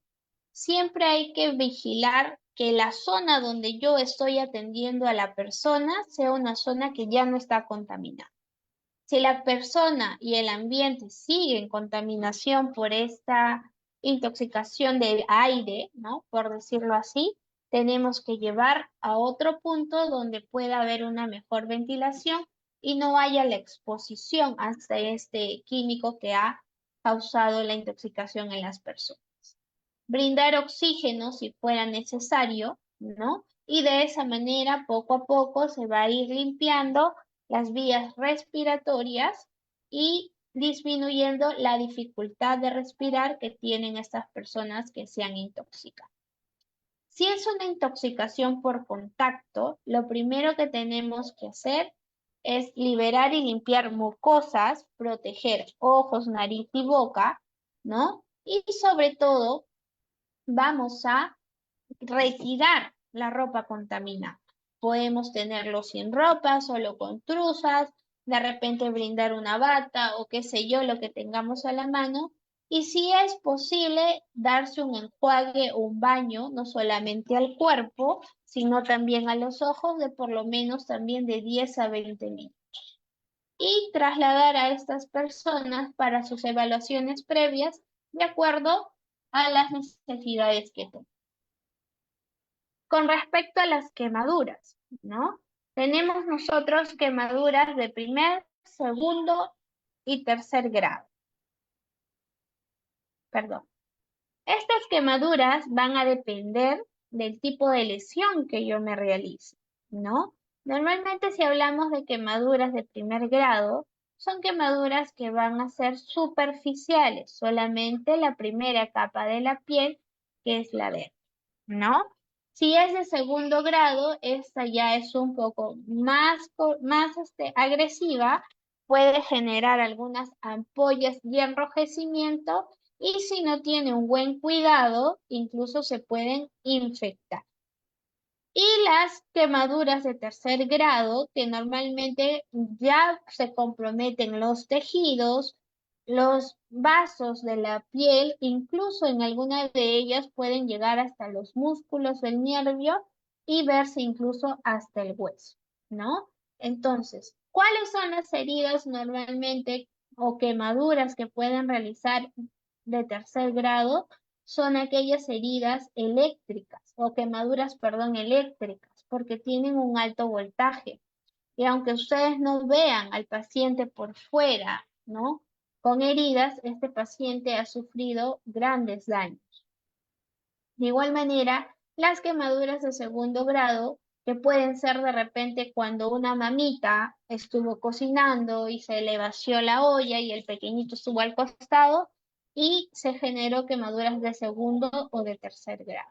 siempre hay que vigilar que la zona donde yo estoy atendiendo a la persona sea una zona que ya no está contaminada. Si la persona y el ambiente siguen contaminación por esta intoxicación del aire, ¿no? Por decirlo así, tenemos que llevar a otro punto donde pueda haber una mejor ventilación y no haya la exposición hasta este químico que ha causado la intoxicación en las personas. Brindar oxígeno si fuera necesario, ¿no? Y de esa manera, poco a poco, se va a ir limpiando las vías respiratorias y disminuyendo la dificultad de respirar que tienen estas personas que se han intoxicado. Si es una intoxicación por contacto, lo primero que tenemos que hacer es liberar y limpiar mucosas, proteger ojos, nariz y boca, ¿no? Y sobre todo, vamos a retirar la ropa contaminada. Podemos tenerlo sin ropa, solo con truzas, de repente brindar una bata o qué sé yo, lo que tengamos a la mano. Y si es posible, darse un enjuague o un baño, no solamente al cuerpo, sino también a los ojos, de por lo menos también de 10 a 20 minutos. Y trasladar a estas personas para sus evaluaciones previas de acuerdo a las necesidades que tengan. Con respecto a las quemaduras, ¿no? Tenemos nosotros quemaduras de primer, segundo y tercer grado. Perdón. Estas quemaduras van a depender del tipo de lesión que yo me realice, ¿no? Normalmente si hablamos de quemaduras de primer grado, son quemaduras que van a ser superficiales, solamente la primera capa de la piel, que es la verde, ¿no? Si es de segundo grado, esta ya es un poco más agresiva, puede generar algunas ampollas y enrojecimiento y si no tiene un buen cuidado, incluso se pueden infectar. Y las quemaduras de tercer grado, que normalmente ya se comprometen los tejidos, los vasos de la piel, incluso en algunas de ellas pueden llegar hasta los músculos del nervio y verse incluso hasta el hueso, ¿no? Entonces, ¿cuáles son las heridas normalmente o quemaduras que pueden realizar de tercer grado? Son aquellas heridas eléctricas o quemaduras, perdón, eléctricas, porque tienen un alto voltaje. Y aunque ustedes no vean al paciente por fuera, ¿no? Con heridas, este paciente ha sufrido grandes daños. De igual manera, las quemaduras de segundo grado, que pueden ser de repente cuando una mamita estuvo cocinando y se le vació la olla y el pequeñito estuvo al costado y se generó quemaduras de segundo o de tercer grado.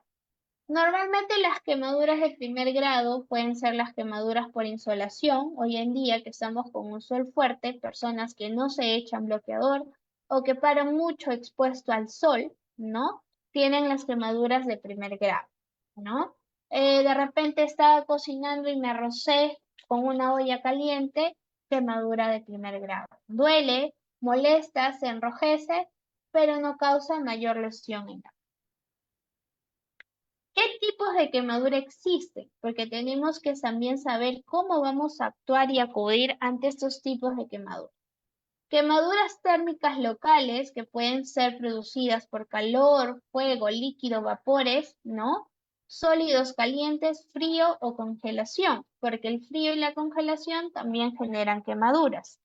Normalmente las quemaduras de primer grado pueden ser las quemaduras por insolación. Hoy en día que estamos con un sol fuerte, personas que no se echan bloqueador o que paran mucho expuesto al sol, ¿no? Tienen las quemaduras de primer grado, ¿no? De repente estaba cocinando y me rocé con una olla caliente, quemadura de primer grado. Duele, molesta, se enrojece, pero no causa mayor lesión en la. ¿Qué tipos de quemadura existen? Porque tenemos que también saber cómo vamos a actuar y acudir ante estos tipos de quemadura. Quemaduras térmicas locales que pueden ser producidas por calor, fuego, líquido, vapores, ¿no? Sólidos calientes, frío o congelación, porque el frío y la congelación también generan quemaduras.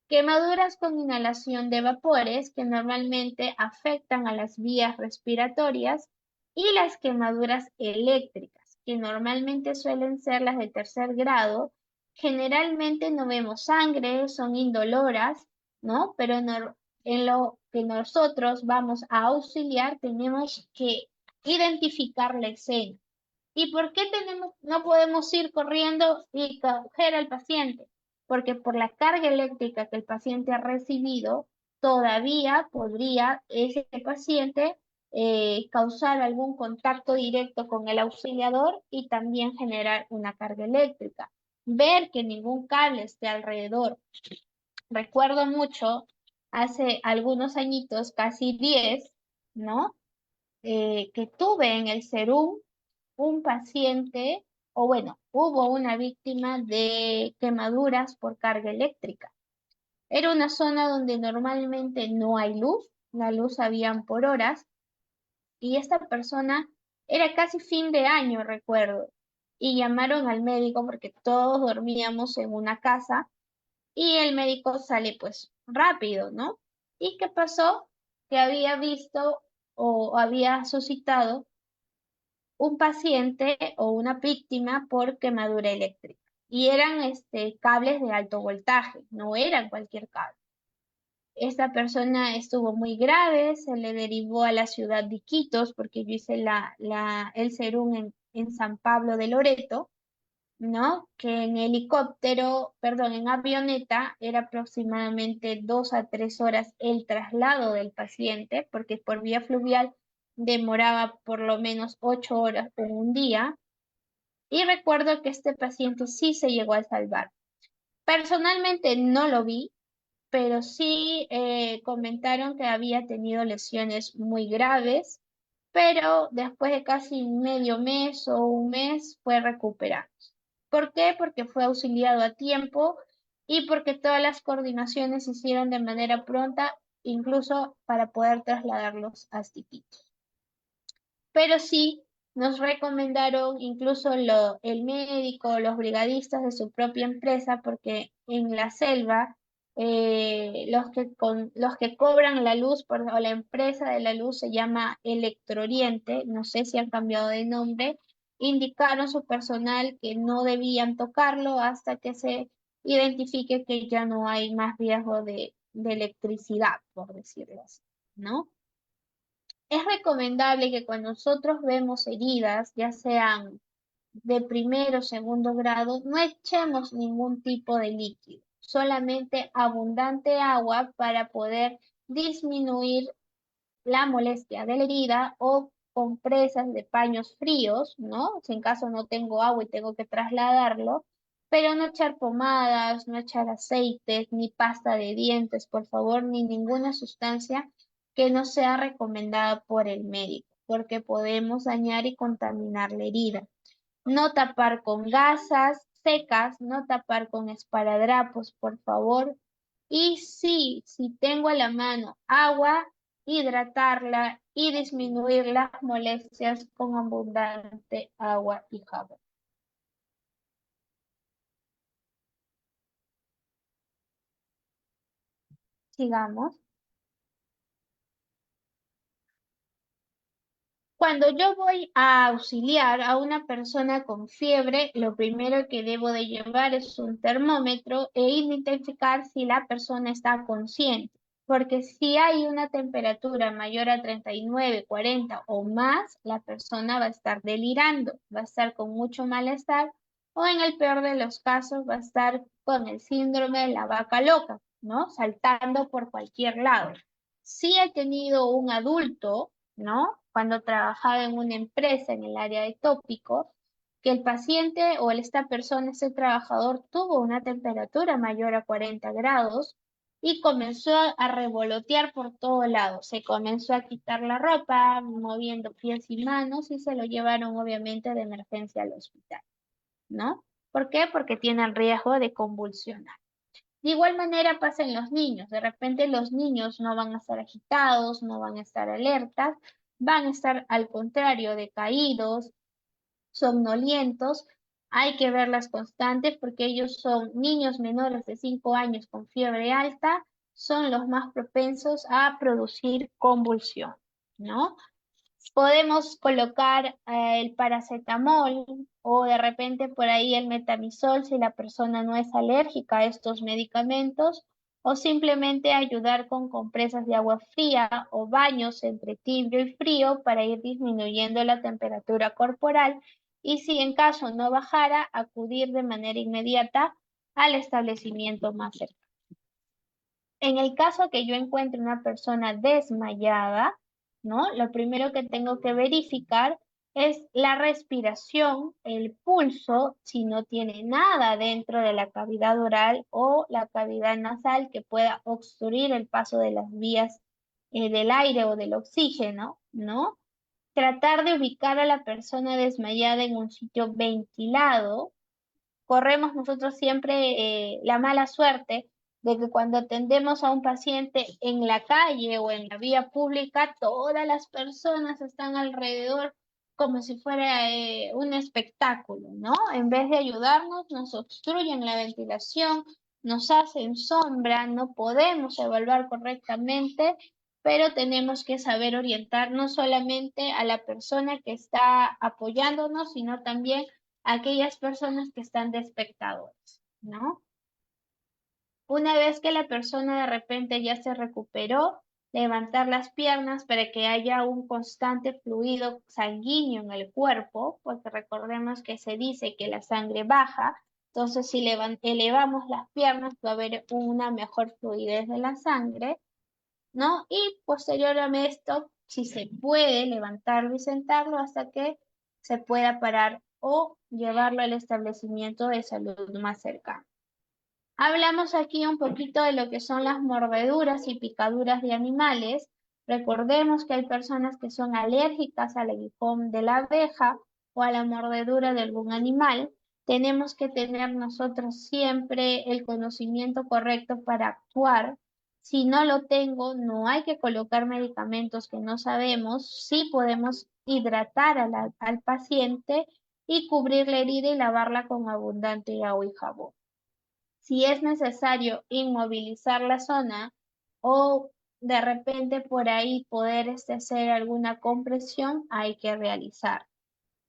Quemaduras con inhalación de vapores que normalmente afectan a las vías respiratorias y las quemaduras eléctricas, que normalmente suelen ser las de tercer grado Generalmente no vemos sangre, son indoloras, ¿no? Pero en lo que nosotros vamos a auxiliar tenemos que identificar la escena. ¿Y por qué no podemos ir corriendo y coger al paciente? Porque por la carga eléctrica que el paciente ha recibido, todavía podría ese paciente causar algún contacto directo con el auxiliador y también generar una carga eléctrica. Ver que ningún cable esté alrededor. Recuerdo mucho, hace algunos añitos, casi 10, ¿no? Que tuve en el Serum un paciente, o bueno, hubo una víctima de quemaduras por carga eléctrica. Era una zona donde normalmente no hay luz, la luz habían por horas, y esta persona era casi fin de año, recuerdo, y llamaron al médico porque todos dormíamos en una casa y el médico sale pues rápido, ¿no? ¿Y qué pasó? Que había visto o había suscitado un paciente o una víctima por quemadura eléctrica. Y eran cables de alto voltaje, no eran cualquier cable. Esta persona estuvo muy grave, se le derivó a la ciudad de Iquitos porque yo hice el serum en San Pablo de Loreto, ¿no? Que en helicóptero, perdón, en avioneta era aproximadamente 2 a 3 horas el traslado del paciente, porque por vía fluvial demoraba por lo menos 8 horas o un día. Y recuerdo que este paciente sí se llegó a salvar. Personalmente no lo vi, pero sí comentaron que había tenido lesiones muy graves, pero después de casi medio mes o un mes fue recuperado. ¿Por qué? Porque fue auxiliado a tiempo y porque todas las coordinaciones se hicieron de manera pronta, incluso para poder trasladarlos a Iquitos. Pero sí nos recomendaron incluso el médico, los brigadistas de su propia empresa, porque en la selva los que cobran la luz o la empresa de la luz se llama Electrooriente, no sé si han cambiado de nombre, indicaron su personal que no debían tocarlo hasta que se identifique que ya no hay más riesgo de electricidad, por decirlo así, ¿no? Es recomendable que cuando nosotros vemos heridas, ya sean de primero o segundo grado, no echemos ningún tipo de líquido, solamente abundante agua para poder disminuir la molestia de la herida o compresas de paños fríos, ¿no? Si en caso no tengo agua y tengo que trasladarlo, pero no echar pomadas, no echar aceites, ni pasta de dientes, por favor, ni ninguna sustancia que no sea recomendada por el médico, porque podemos dañar y contaminar la herida. No tapar con gasas secas, no tapar con esparadrapos, por favor. Y sí, si tengo a la mano agua, hidratarla y disminuir las molestias con abundante agua y jabón. Sigamos. Cuando yo voy a auxiliar a una persona con fiebre, lo primero que debo de llevar es un termómetro e identificar si la persona está consciente. Porque si hay una temperatura mayor a 39, 40 o más, la persona va a estar delirando, va a estar con mucho malestar o en el peor de los casos va a estar con el síndrome de la vaca loca, ¿no? Saltando por cualquier lado. Si he tenido un adulto, ¿no? Cuando trabajaba en una empresa en el área de tópicos, que el paciente o esta persona, este trabajador, tuvo una temperatura mayor a 40 grados y comenzó a revolotear por todo lado. Se comenzó a quitar la ropa, moviendo pies y manos y se lo llevaron obviamente de emergencia al hospital, ¿no? ¿Por qué? Porque tiene el riesgo de convulsionar. De igual manera pasa en los niños. De repente los niños no van a estar agitados, no van a estar alertas, van a estar al contrario, decaídos, somnolientos. Hay que verlas constantes porque ellos son niños menores de 5 años con fiebre alta, son los más propensos a producir convulsión, ¿no? Podemos colocar el paracetamol o de repente por ahí el metamizol si la persona no es alérgica a estos medicamentos, o simplemente ayudar con compresas de agua fría o baños entre tibio y frío para ir disminuyendo la temperatura corporal, y si en caso no bajara, acudir de manera inmediata al establecimiento más cercano. En el caso que yo encuentre una persona desmayada, ¿no? Lo primero que tengo que verificar es la respiración, el pulso, si no tiene nada dentro de la cavidad oral o la cavidad nasal que pueda obstruir el paso de las vías del aire o del oxígeno, ¿no? Tratar de ubicar a la persona desmayada en un sitio ventilado. Corremos nosotros siempre la mala suerte de que cuando atendemos a un paciente en la calle o en la vía pública, todas las personas están alrededor como si fuera un espectáculo, ¿no? En vez de ayudarnos, nos obstruyen la ventilación, nos hacen sombra, no podemos evaluar correctamente, pero tenemos que saber orientar no solamente a la persona que está apoyándonos, sino también aquellas personas que están de espectadores, ¿no? Una vez que la persona de repente ya se recuperó, levantar las piernas para que haya un constante fluido sanguíneo en el cuerpo, porque recordemos que se dice que la sangre baja, entonces si elevamos las piernas va a haber una mejor fluidez de la sangre, ¿no? Y posterior a esto, si se puede, levantarlo y sentarlo hasta que se pueda parar o llevarlo al establecimiento de salud más cercano. Hablamos aquí un poquito de lo que son las mordeduras y picaduras de animales. Recordemos que hay personas que son alérgicas al aguijón de la abeja o a la mordedura de algún animal. Tenemos que tener nosotros siempre el conocimiento correcto para actuar. Si no lo tengo, no hay que colocar medicamentos que no sabemos. Sí podemos hidratar al paciente y cubrir la herida y lavarla con abundante agua y jabón. Si es necesario inmovilizar la zona o de repente por ahí poder hacer alguna compresión, hay que realizar.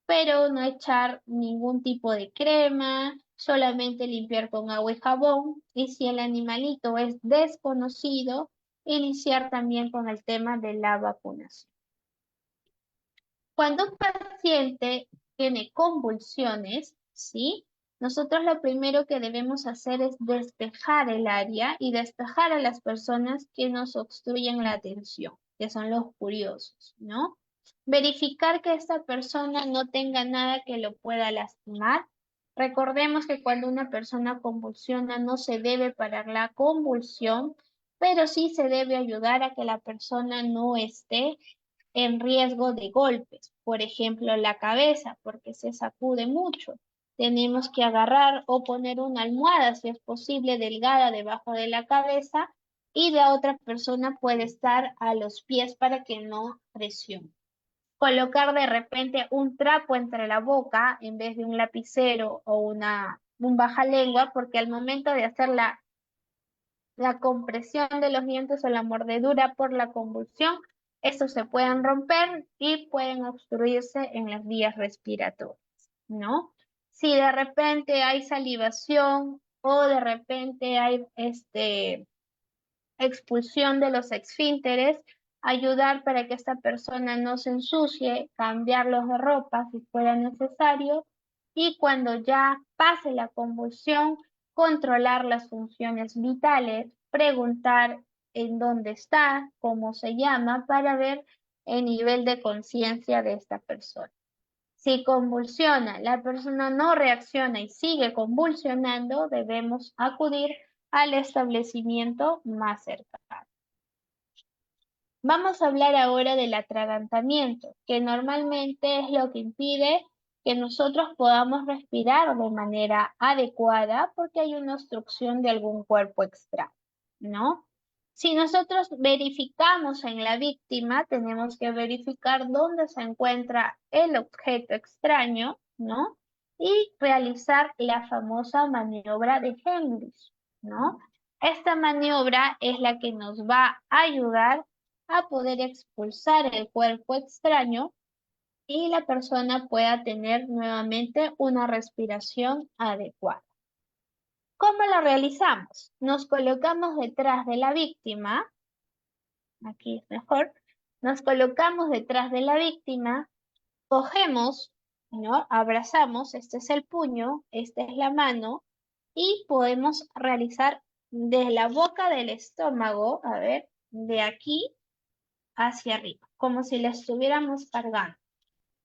Pero no echar ningún tipo de crema, solamente limpiar con agua y jabón. Y si el animalito es desconocido, iniciar también con el tema de la vacunación. Cuando un paciente tiene convulsiones, ¿sí? Nosotros lo primero que debemos hacer es despejar el área y despejar a las personas que nos obstruyen la atención, que son los curiosos, ¿no? Verificar que esta persona no tenga nada que lo pueda lastimar. Recordemos que cuando una persona convulsiona no se debe parar la convulsión, pero sí se debe ayudar a que la persona no esté en riesgo de golpes, por ejemplo, la cabeza, porque se sacude mucho. Tenemos que agarrar o poner una almohada, si es posible, delgada debajo de la cabeza, y la otra persona puede estar a los pies para que no presione. Colocar de repente un trapo entre la boca en vez de un lapicero o un bajalengua, porque al momento de hacer la compresión de los dientes o la mordedura por la convulsión, estos se pueden romper y pueden obstruirse en las vías respiratorias, ¿no? Si de repente hay salivación o de repente hay expulsión de los esfínteres, ayudar para que esta persona no se ensucie, cambiarlos de ropa si fuera necesario, y cuando ya pase la convulsión, controlar las funciones vitales, preguntar en dónde está, cómo se llama, para ver el nivel de conciencia de esta persona. Si convulsiona, la persona no reacciona y sigue convulsionando, debemos acudir al establecimiento más cercano. Vamos a hablar ahora del atragantamiento, que normalmente es lo que impide que nosotros podamos respirar de manera adecuada porque hay una obstrucción de algún cuerpo extraño, ¿no? Si nosotros verificamos en la víctima, tenemos que verificar dónde se encuentra el objeto extraño, ¿no? Y realizar la famosa maniobra de Heimlich, ¿no? Esta maniobra es la que nos va a ayudar a poder expulsar el cuerpo extraño y la persona pueda tener nuevamente una respiración adecuada. ¿Cómo lo realizamos? Nos colocamos detrás de la víctima, aquí es mejor, nos colocamos detrás de la víctima, cogemos, ¿no? Abrazamos, este es el puño, esta es la mano, y podemos realizar desde la boca del estómago, a ver, de aquí hacia arriba, como si la estuviéramos cargando.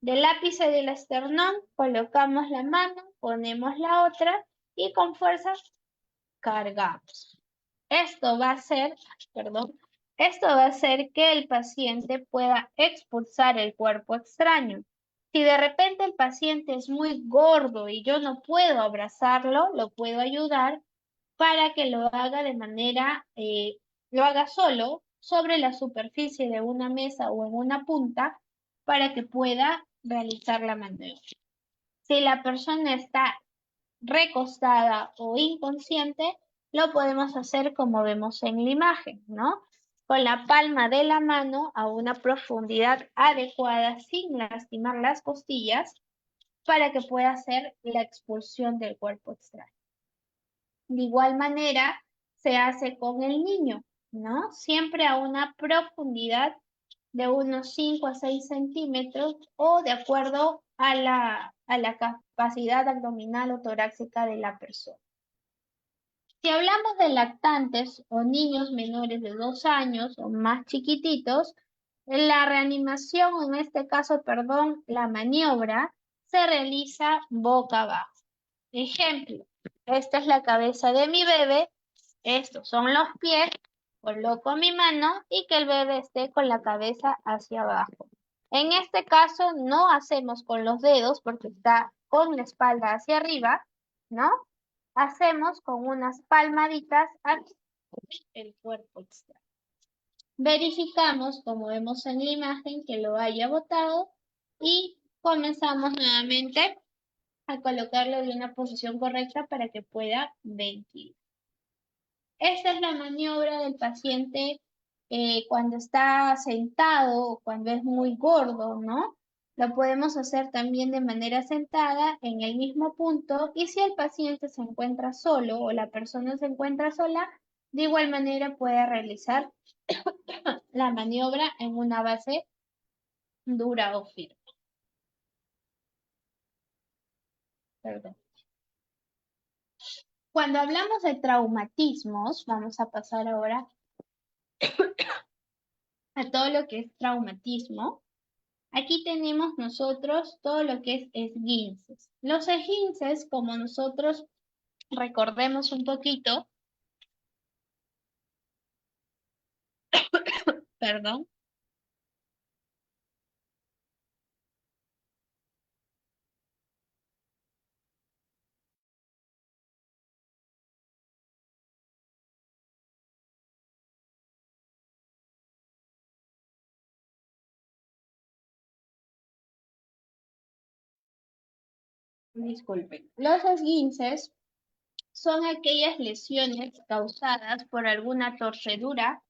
Del ápice del esternón colocamos la mano, ponemos la otra y con fuerza cargamos. Esto va a hacer, perdón, esto va a hacer que el paciente pueda expulsar el cuerpo extraño. Si de repente el paciente es muy gordo y yo no puedo abrazarlo, lo puedo ayudar para que lo haga de manera, lo haga solo sobre la superficie de una mesa o en una punta para que pueda realizar la maniobra. Si la persona está recostada o inconsciente, lo podemos hacer como vemos en la imagen, ¿no? Con la palma de la mano a una profundidad adecuada sin lastimar las costillas para que pueda hacer la expulsión del cuerpo extraño. De igual manera se hace con el niño, ¿no? Siempre a una profundidad de unos 5 a 6 centímetros o de acuerdo a la capacidad abdominal o torácica de la persona. Si hablamos de lactantes o niños menores de 2 años o más chiquititos, la reanimación, en este caso, perdón, la maniobra, se realiza boca abajo. Ejemplo, esta es la cabeza de mi bebé, estos son los pies, coloco mi mano y que el bebé esté con la cabeza hacia abajo. En este caso no hacemos con los dedos porque está con la espalda hacia arriba, ¿no? Hacemos con unas palmaditas aquí el cuerpo externo. Verificamos, como vemos en la imagen, que lo haya botado y comenzamos nuevamente a colocarlo en una posición correcta para que pueda ventilar. Esta es la maniobra del paciente cuando está sentado o cuando es muy gordo, ¿no? Lo podemos hacer también de manera sentada en el mismo punto y si el paciente se encuentra solo o la persona se encuentra sola, de igual manera puede realizar la maniobra en una base dura o firme. Perdón. Cuando hablamos de traumatismos, vamos a pasar ahora a todo lo que es traumatismo. Aquí tenemos nosotros todo lo que es esguinces. Los esguinces, como nosotros recordemos un poquito, perdón, disculpen. Los esguinces son aquellas lesiones causadas por alguna torcedura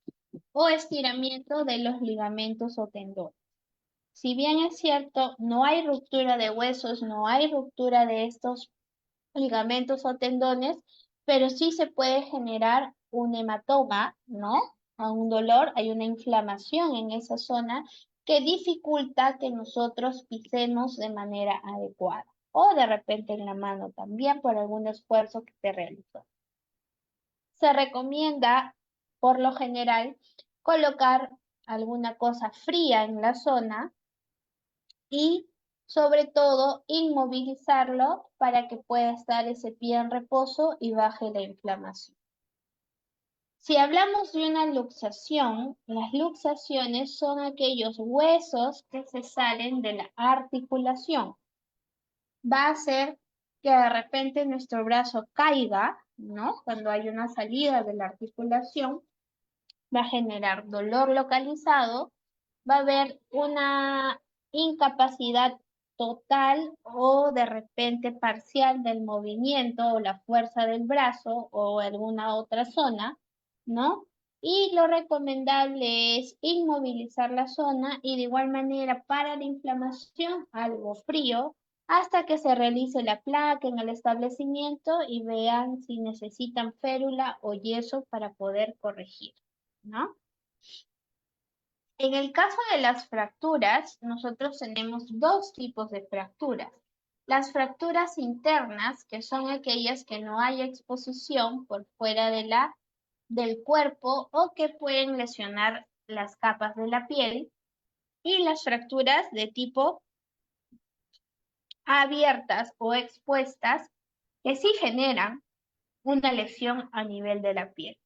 o estiramiento de los ligamentos o tendones. Si bien es cierto, no hay ruptura de huesos, no hay ruptura de estos ligamentos o tendones, pero sí se puede generar un hematoma, ¿no? A un dolor, hay una inflamación en esa zona que dificulta que nosotros pisemos de manera adecuada. O de repente en la mano también por algún esfuerzo que se realizó. Se recomienda, por lo general, colocar alguna cosa fría en la zona y sobre todo inmovilizarlo para que pueda estar ese pie en reposo y baje la inflamación. Si hablamos de una luxación, las luxaciones son aquellos huesos que se salen de la articulación. Va a hacer que de repente nuestro brazo caiga, ¿no? Cuando hay una salida de la articulación, va a generar dolor localizado, va a haber una incapacidad total o de repente parcial del movimiento o la fuerza del brazo o alguna otra zona, ¿no? Y lo recomendable es inmovilizar la zona y de igual manera para la inflamación algo frío hasta que se realice la placa en el establecimiento y vean si necesitan férula o yeso para poder corregir, ¿no? En el caso de las fracturas, nosotros tenemos dos tipos de fracturas. Las fracturas internas, que son aquellas que no hay exposición por fuera del cuerpo o que pueden lesionar las capas de la piel, y las fracturas de tipo abiertas o expuestas, que sí generan una lesión a nivel de la piel.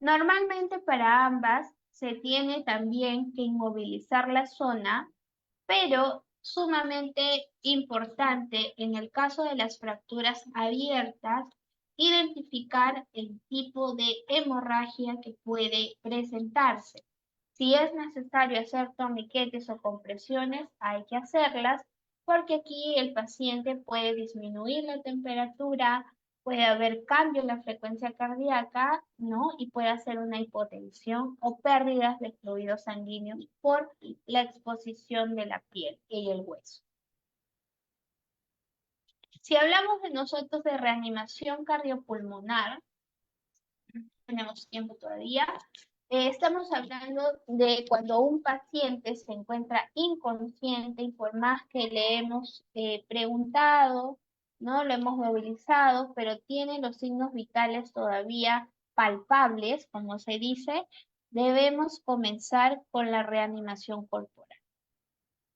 Normalmente para ambas se tiene también que inmovilizar la zona, pero sumamente importante en el caso de las fracturas abiertas, identificar el tipo de hemorragia que puede presentarse. Si es necesario hacer torniquetes o compresiones, hay que hacerlas porque aquí el paciente puede disminuir la temperatura, puede haber cambio en la frecuencia cardíaca, ¿no? Y puede hacer una hipotensión o pérdidas de fluidos sanguíneos por la exposición de la piel y el hueso. Si hablamos de nosotros de reanimación cardiopulmonar, tenemos tiempo todavía. Estamos hablando de cuando un paciente se encuentra inconsciente y por más que le hemos preguntado, ¿no? Lo hemos movilizado, pero tiene los signos vitales todavía palpables, como se dice, debemos comenzar con la reanimación corporal,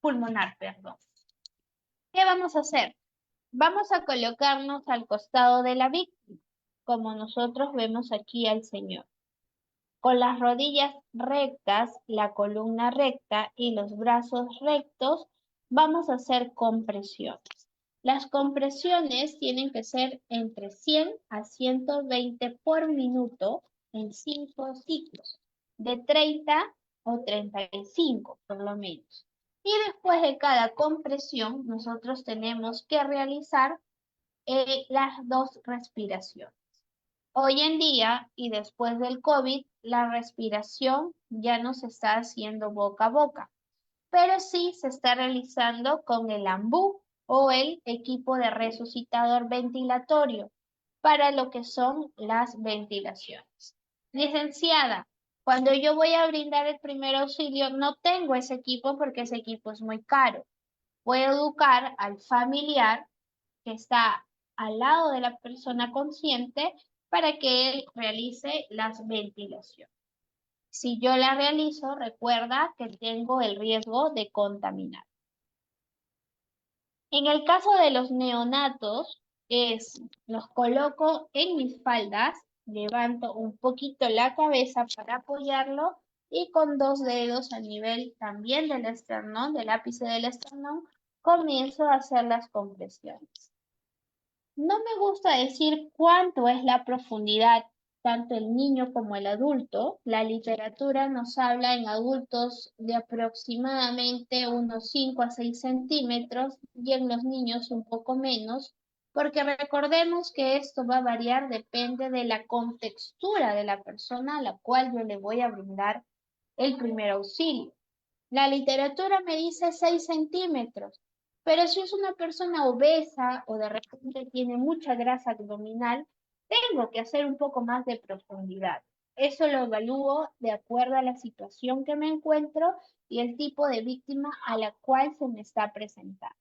pulmonar, perdón. ¿Qué vamos a hacer? Vamos a colocarnos al costado de la víctima, como nosotros vemos aquí al señor. Con las rodillas rectas, la columna recta y los brazos rectos, vamos a hacer compresiones. Las compresiones tienen que ser entre 100 a 120 por minuto en 5 ciclos, de 30 o 35 por lo menos. Y después de cada compresión, nosotros tenemos que realizar las dos respiraciones. Hoy en día y después del COVID, la respiración ya no se está haciendo boca a boca, pero sí se está realizando con el AMBU o el equipo de resucitador ventilatorio para lo que son las ventilaciones. Licenciada, cuando yo voy a brindar el primer auxilio, no tengo ese equipo porque ese equipo es muy caro. Voy a educar al familiar que está al lado de la persona consciente para que él realice las ventilaciones. Si yo la realizo, recuerda que tengo el riesgo de contaminar. En el caso de los neonatos, los coloco en mis faldas, levanto un poquito la cabeza para apoyarlo y con dos dedos a nivel también del esternón, del ápice del esternón, comienzo a hacer las compresiones. No me gusta decir cuánto es la profundidad, tanto el niño como el adulto. La literatura nos habla en adultos de aproximadamente unos 5 a 6 centímetros y en los niños un poco menos, porque recordemos que esto va a variar, depende de la contextura de la persona a la cual yo le voy a brindar el primer auxilio. La literatura me dice 6 centímetros, pero si es una persona obesa o de repente tiene mucha grasa abdominal, tengo que hacer un poco más de profundidad. Eso lo evalúo de acuerdo a la situación que me encuentro y el tipo de víctima a la cual se me está presentando.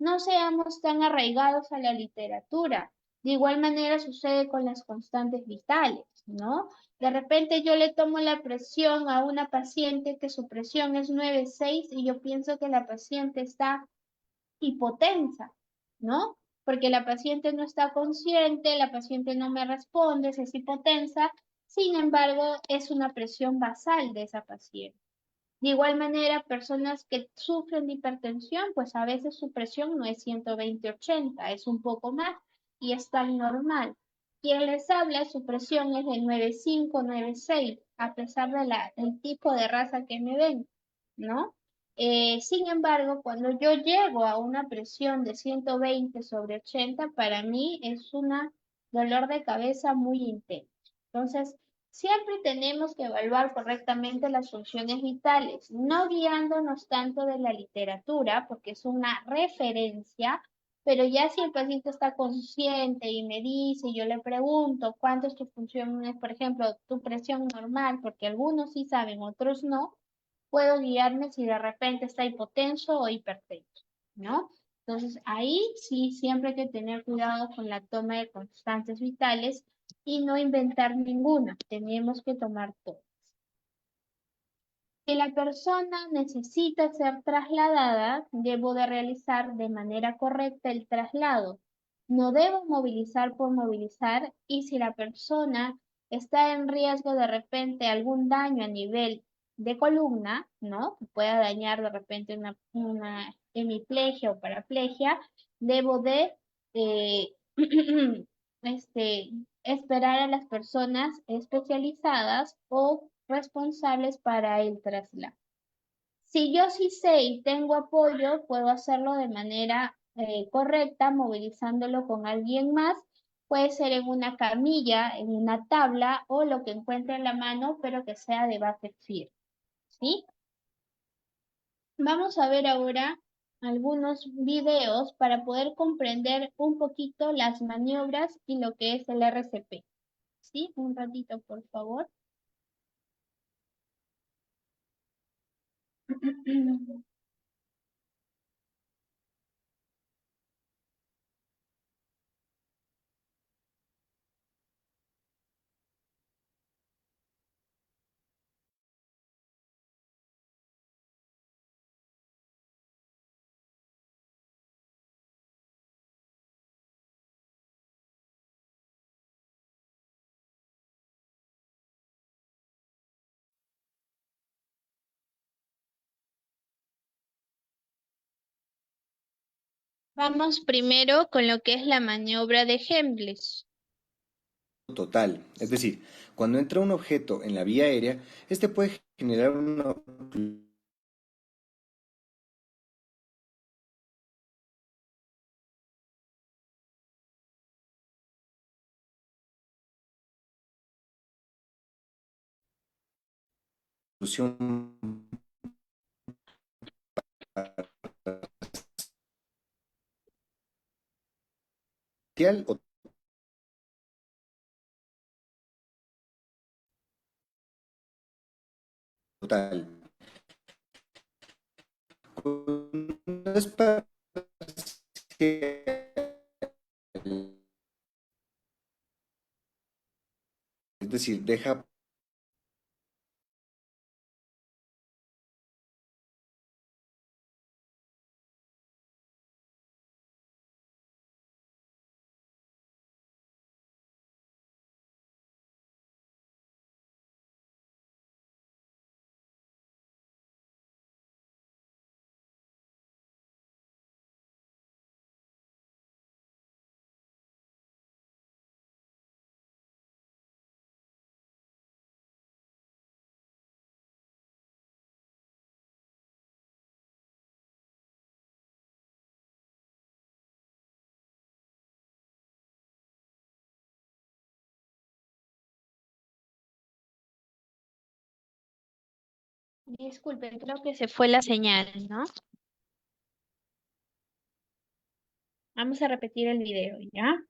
No seamos tan arraigados a la literatura. De igual manera sucede con las constantes vitales, ¿no? De repente yo le tomo la presión a una paciente que su presión es 9,6 y yo pienso que la paciente está hipotensa, ¿no? Porque la paciente no está consciente, la paciente no me responde, es hipotensa, sin embargo es una presión basal de esa paciente. De igual manera, personas que sufren de hipertensión, pues a veces su presión no es 120/80, es un poco más y es tan normal. Quien les habla, su presión es de 9,5, 9,6, a pesar del tipo de raza que me ven, ¿no? Sin embargo, cuando yo llego a una presión de 120/80, para mí es una dolor de cabeza muy intenso. Entonces, siempre tenemos que evaluar correctamente las funciones vitales, no guiándonos tanto de la literatura, porque es una referencia, pero ya si el paciente está consciente y me dice, yo le pregunto cuánto es tu función, por ejemplo, tu presión normal, porque algunos sí saben, otros no, puedo guiarme si de repente está hipotenso o hipertenso, ¿no? Entonces ahí sí siempre hay que tener cuidado con la toma de constantes vitales y no inventar ninguna. Tenemos que tomar todo. Si la persona necesita ser trasladada, debo de realizar de manera correcta el traslado. No debo movilizar por movilizar y si la persona está en riesgo de repente algún daño a nivel de columna, ¿no? Que pueda dañar de repente una hemiplegia o paraplegia, debo de eh, este, esperar a las personas especializadas o responsables para el traslado. Si yo sí sé y tengo apoyo, puedo hacerlo de manera correcta, movilizándolo con alguien más. Puede ser en una camilla, en una tabla o lo que encuentre en la mano, pero que sea de base firme. ¿Sí? Vamos a ver ahora algunos videos para poder comprender un poquito las maniobras y lo que es el RCP. ¿Sí? Un ratito, por favor. Vamos primero con lo que es la maniobra de Heimlich. Total, es decir, cuando entra un objeto en la vía aérea, este puede generar una oclusión parcial o total. Cuando es parcial, es decir, deja Disculpen, creo que se fue la señal, ¿no? Vamos a repetir el video, ¿ya?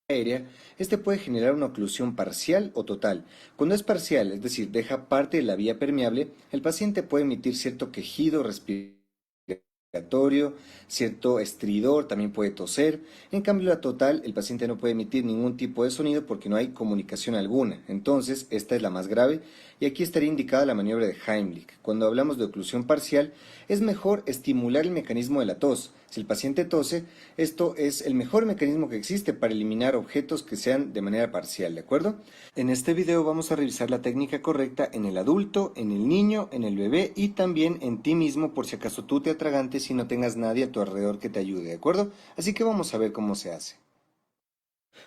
aérea, este puede generar una oclusión parcial o total. Cuando es parcial, es decir, deja parte de la vía permeable, el paciente puede emitir cierto quejido respiratorio, cierto estridor, también puede toser. En cambio, la total, el paciente no puede emitir ningún tipo de sonido porque no hay comunicación alguna. Entonces, esta es la más grave y aquí estaría indicada la maniobra de Heimlich. Cuando hablamos de oclusión parcial, es mejor estimular el mecanismo de la tos. Si el paciente tose, esto es el mejor mecanismo que existe para eliminar objetos que sean de manera parcial, ¿de acuerdo? En este video vamos a revisar la técnica correcta en el adulto, en el niño, en el bebé y también en ti mismo por si acaso tú te atragantes y no tengas nadie a tu alrededor que te ayude, ¿de acuerdo? Así que vamos a ver cómo se hace.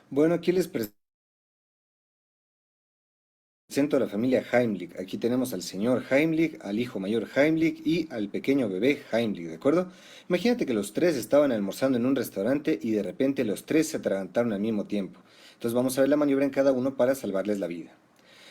Bueno, aquí les presento Presento a la familia Heimlich. Aquí tenemos al señor Heimlich, al hijo mayor Heimlich y al pequeño bebé Heimlich, ¿de acuerdo? Imagínate que los tres estaban almorzando en un restaurante y de repente los tres se atragantaron al mismo tiempo. Entonces vamos a ver la maniobra en cada uno para salvarles la vida.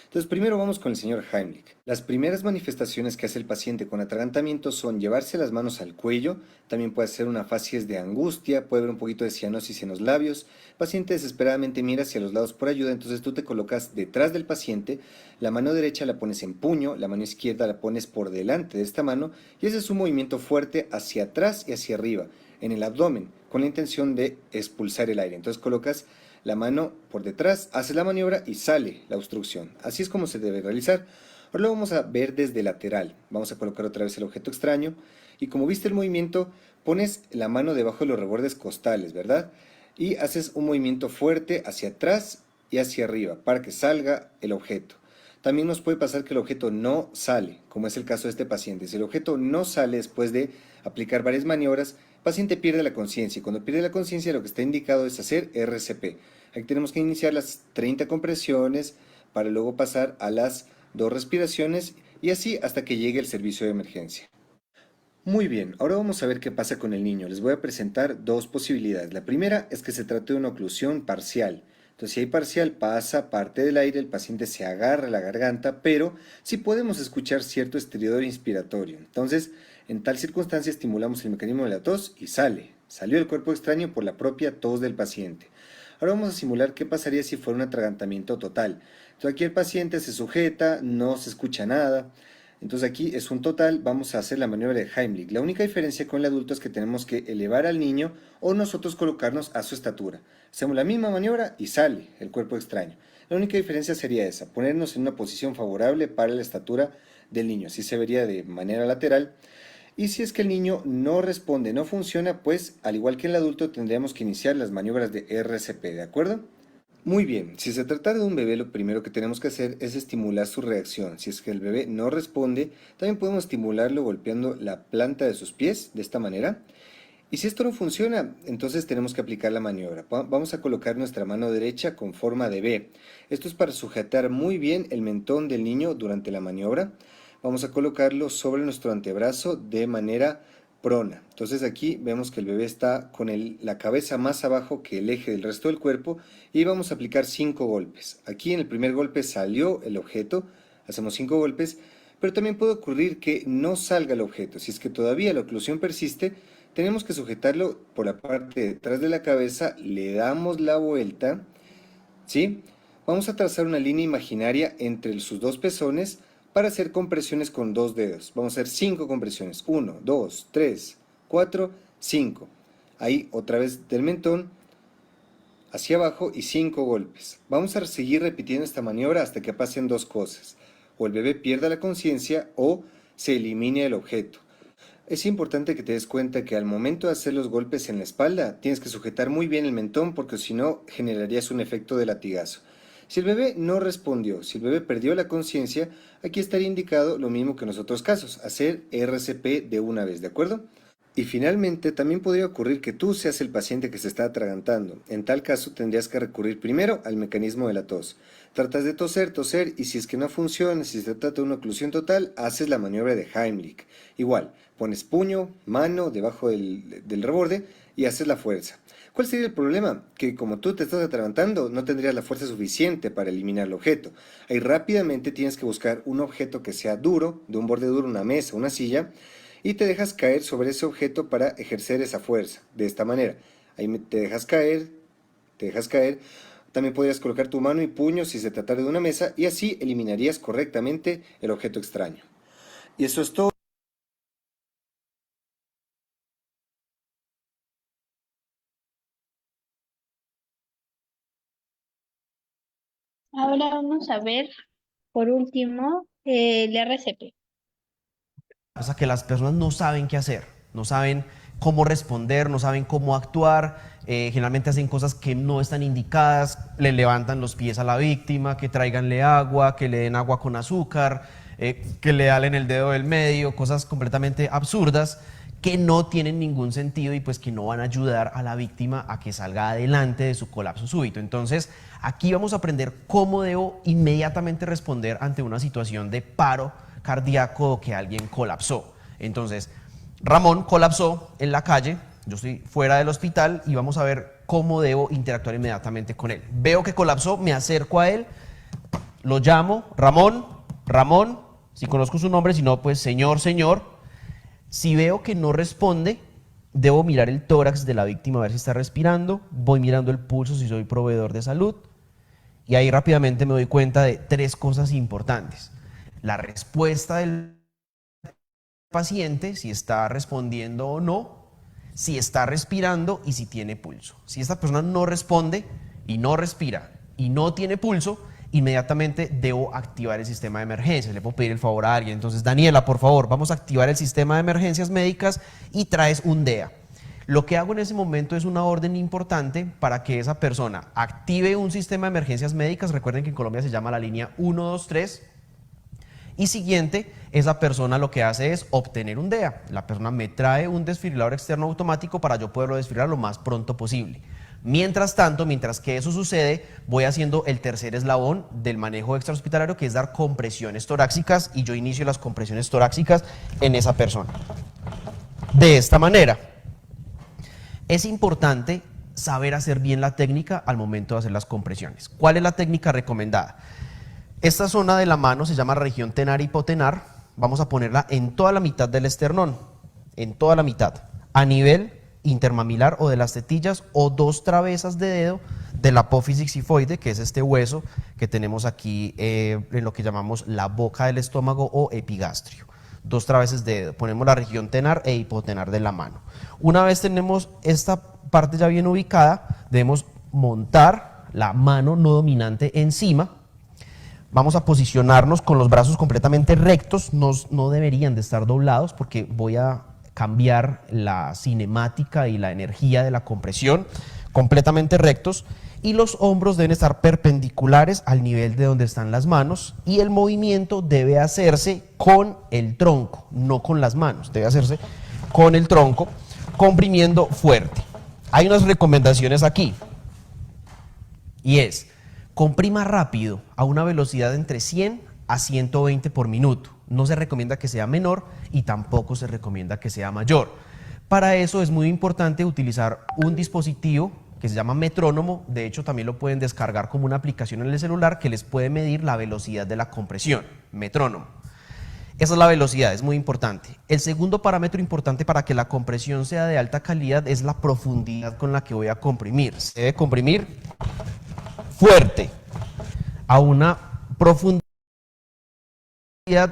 Entonces, primero vamos con el señor Heimlich. Las primeras manifestaciones que hace el paciente con atragantamiento son llevarse las manos al cuello, también puede ser una facies de angustia, puede haber un poquito de cianosis en los labios. El paciente desesperadamente mira hacia los lados por ayuda, entonces tú te colocas detrás del paciente, la mano derecha la pones en puño, la mano izquierda la pones por delante de esta mano y ese es un movimiento fuerte hacia atrás y hacia arriba, en el abdomen, con la intención de expulsar el aire. Entonces colocas la mano por detrás, hace la maniobra y sale la obstrucción. Así es como se debe realizar. Ahora lo vamos a ver desde lateral. Vamos a colocar otra vez el objeto extraño y como viste el movimiento, pones la mano debajo de los rebordes costales, ¿verdad? Y haces un movimiento fuerte hacia atrás y hacia arriba para que salga el objeto. También nos puede pasar que el objeto no sale, como es el caso de este paciente. Si el objeto no sale después de aplicar varias maniobras, el paciente pierde la conciencia y cuando pierde la conciencia lo que está indicado es hacer RCP. Aquí tenemos que iniciar las 30 compresiones para luego pasar a las 2 respiraciones y así hasta que llegue el servicio de emergencia. Muy bien, ahora vamos a ver qué pasa con el niño. Les voy a presentar dos posibilidades. La primera es que se trate de una oclusión parcial. Entonces, si hay parcial, pasa parte del aire, el paciente se agarra la garganta, pero sí podemos escuchar cierto estridor inspiratorio. Entonces, en tal circunstancia estimulamos el mecanismo de la tos y sale. Salió el cuerpo extraño por la propia tos del paciente. Ahora vamos a simular qué pasaría si fuera un atragantamiento total. Entonces aquí el paciente se sujeta, no se escucha nada. Entonces aquí es un total, vamos a hacer la maniobra de Heimlich. La única diferencia con el adulto es que tenemos que elevar al niño o nosotros colocarnos a su estatura. Hacemos la misma maniobra y sale el cuerpo extraño. La única diferencia sería esa, ponernos en una posición favorable para la estatura del niño. Así se vería de manera lateral. Y si es que el niño no responde, no funciona, pues al igual que el adulto tendríamos que iniciar las maniobras de RCP, ¿de acuerdo? Muy bien, si se tratara de un bebé, lo primero que tenemos que hacer es estimular su reacción. Si es que el bebé no responde, también podemos estimularlo golpeando la planta de sus pies, de esta manera. Y si esto no funciona, entonces tenemos que aplicar la maniobra. Vamos a colocar nuestra mano derecha con forma de V. Esto es para sujetar muy bien el mentón del niño durante la maniobra. Vamos a colocarlo sobre nuestro antebrazo de manera prona. Entonces aquí vemos que el bebé está con la cabeza más abajo que el eje del resto del cuerpo y vamos a aplicar 5 golpes. Aquí en el primer golpe salió el objeto, hacemos 5 golpes, pero también puede ocurrir que no salga el objeto. Si es que todavía la oclusión persiste, tenemos que sujetarlo por la parte de detrás de la cabeza, le damos la vuelta, ¿sí? Vamos a trazar una línea imaginaria entre sus dos pezones para hacer compresiones con 2 dedos. Vamos a hacer 5 compresiones. 1, 2, 3, 4, 5. Ahí otra vez del mentón hacia abajo y 5 golpes. Vamos a seguir repitiendo esta maniobra hasta que pasen 2 cosas. O el bebé pierda la conciencia o se elimine el objeto. Es importante que te des cuenta que al momento de hacer los golpes en la espalda tienes que sujetar muy bien el mentón porque si no generarías un efecto de latigazo. Si el bebé no respondió, si el bebé perdió la conciencia, aquí estaría indicado lo mismo que en los otros casos, hacer RCP de una vez, ¿de acuerdo? Y finalmente, también podría ocurrir que tú seas el paciente que se está atragantando. En tal caso, tendrías que recurrir primero al mecanismo de la tos. Tratas de toser, y si es que no funciona, si se trata de una oclusión total, haces la maniobra de Heimlich. Igual, pones puño, mano debajo del reborde y haces la fuerza. ¿Cuál sería el problema? Que como tú te estás atragantando, no tendrías la fuerza suficiente para eliminar el objeto. Ahí rápidamente tienes que buscar un objeto que sea duro, de un borde duro, una mesa, una silla, y te dejas caer sobre ese objeto para ejercer esa fuerza, de esta manera. Ahí te dejas caer, te dejas caer. También podrías colocar tu mano y puño si se tratara de una mesa, y así eliminarías correctamente el objeto extraño. Y eso es todo. Ahora vamos a ver, por último, el RCP. O sea, que las personas no saben qué hacer, no saben cómo responder, no saben cómo actuar, generalmente hacen cosas que no están indicadas, le levantan los pies a la víctima, que tráiganle agua, que le den agua con azúcar, que le halen el dedo del medio, cosas completamente absurdas que no tienen ningún sentido y pues que no van a ayudar a la víctima a que salga adelante de su colapso súbito. Entonces, aquí vamos a aprender cómo debo inmediatamente responder ante una situación de paro cardíaco o que alguien colapsó. Entonces, Ramón colapsó en la calle, yo estoy fuera del hospital y vamos a ver cómo debo interactuar inmediatamente con él. Veo que colapsó, me acerco a él, lo llamo, Ramón, Ramón, si conozco su nombre, si no, pues señor, señor. Si veo que no responde, debo mirar el tórax de la víctima a ver si está respirando, voy mirando el pulso si soy proveedor de salud y ahí rápidamente me doy cuenta de 3 cosas importantes. La respuesta del paciente, si está respondiendo o no, si está respirando y si tiene pulso. Si esta persona no responde y no respira y no tiene pulso, inmediatamente debo activar el sistema de emergencias. Le puedo pedir el favor a alguien. Entonces, Daniela, por favor, vamos a activar el sistema de emergencias médicas y traes un DEA. Lo que hago en ese momento es una orden importante para que esa persona active un sistema de emergencias médicas. Recuerden que en Colombia se llama la línea 123. Y siguiente, esa persona lo que hace es obtener un DEA. La persona me trae un desfibrilador externo automático para yo poderlo desfibrilar lo más pronto posible. Mientras tanto, mientras que eso sucede, voy haciendo el tercer eslabón del manejo extrahospitalario, que es dar compresiones torácicas, y yo inicio las compresiones torácicas en esa persona. De esta manera, es importante saber hacer bien la técnica al momento de hacer las compresiones. ¿Cuál es la técnica recomendada? Esta zona de la mano se llama región tenar hipotenar. Vamos a ponerla en toda la mitad del esternón, en toda la mitad, a nivel intermamilar o de las tetillas o 2 travezas de dedo de la apófisis xifoide, que es este hueso que tenemos aquí en lo que llamamos la boca del estómago o epigastrio. 2 traveses de dedo, ponemos la región tenar e hipotenar de la mano. Una vez tenemos esta parte ya bien ubicada, debemos montar la mano no dominante encima. Vamos a posicionarnos con los brazos completamente rectos, no deberían de estar doblados porque voy a cambiar la cinemática y la energía de la compresión, completamente rectos, y los hombros deben estar perpendiculares al nivel de donde están las manos y el movimiento debe hacerse con el tronco, no con las manos, debe hacerse con el tronco, comprimiendo fuerte. Hay unas recomendaciones aquí y es: comprima rápido a una velocidad de entre 100 a 120 por minuto. No se recomienda que sea menor y tampoco se recomienda que sea mayor. Para eso es muy importante utilizar un dispositivo que se llama metrónomo. De hecho, también lo pueden descargar como una aplicación en el celular que les puede medir la velocidad de la compresión. Metrónomo. Esa es la velocidad, es muy importante. El segundo parámetro importante para que la compresión sea de alta calidad es la profundidad con la que voy a comprimir. Se debe comprimir fuerte a una profundidad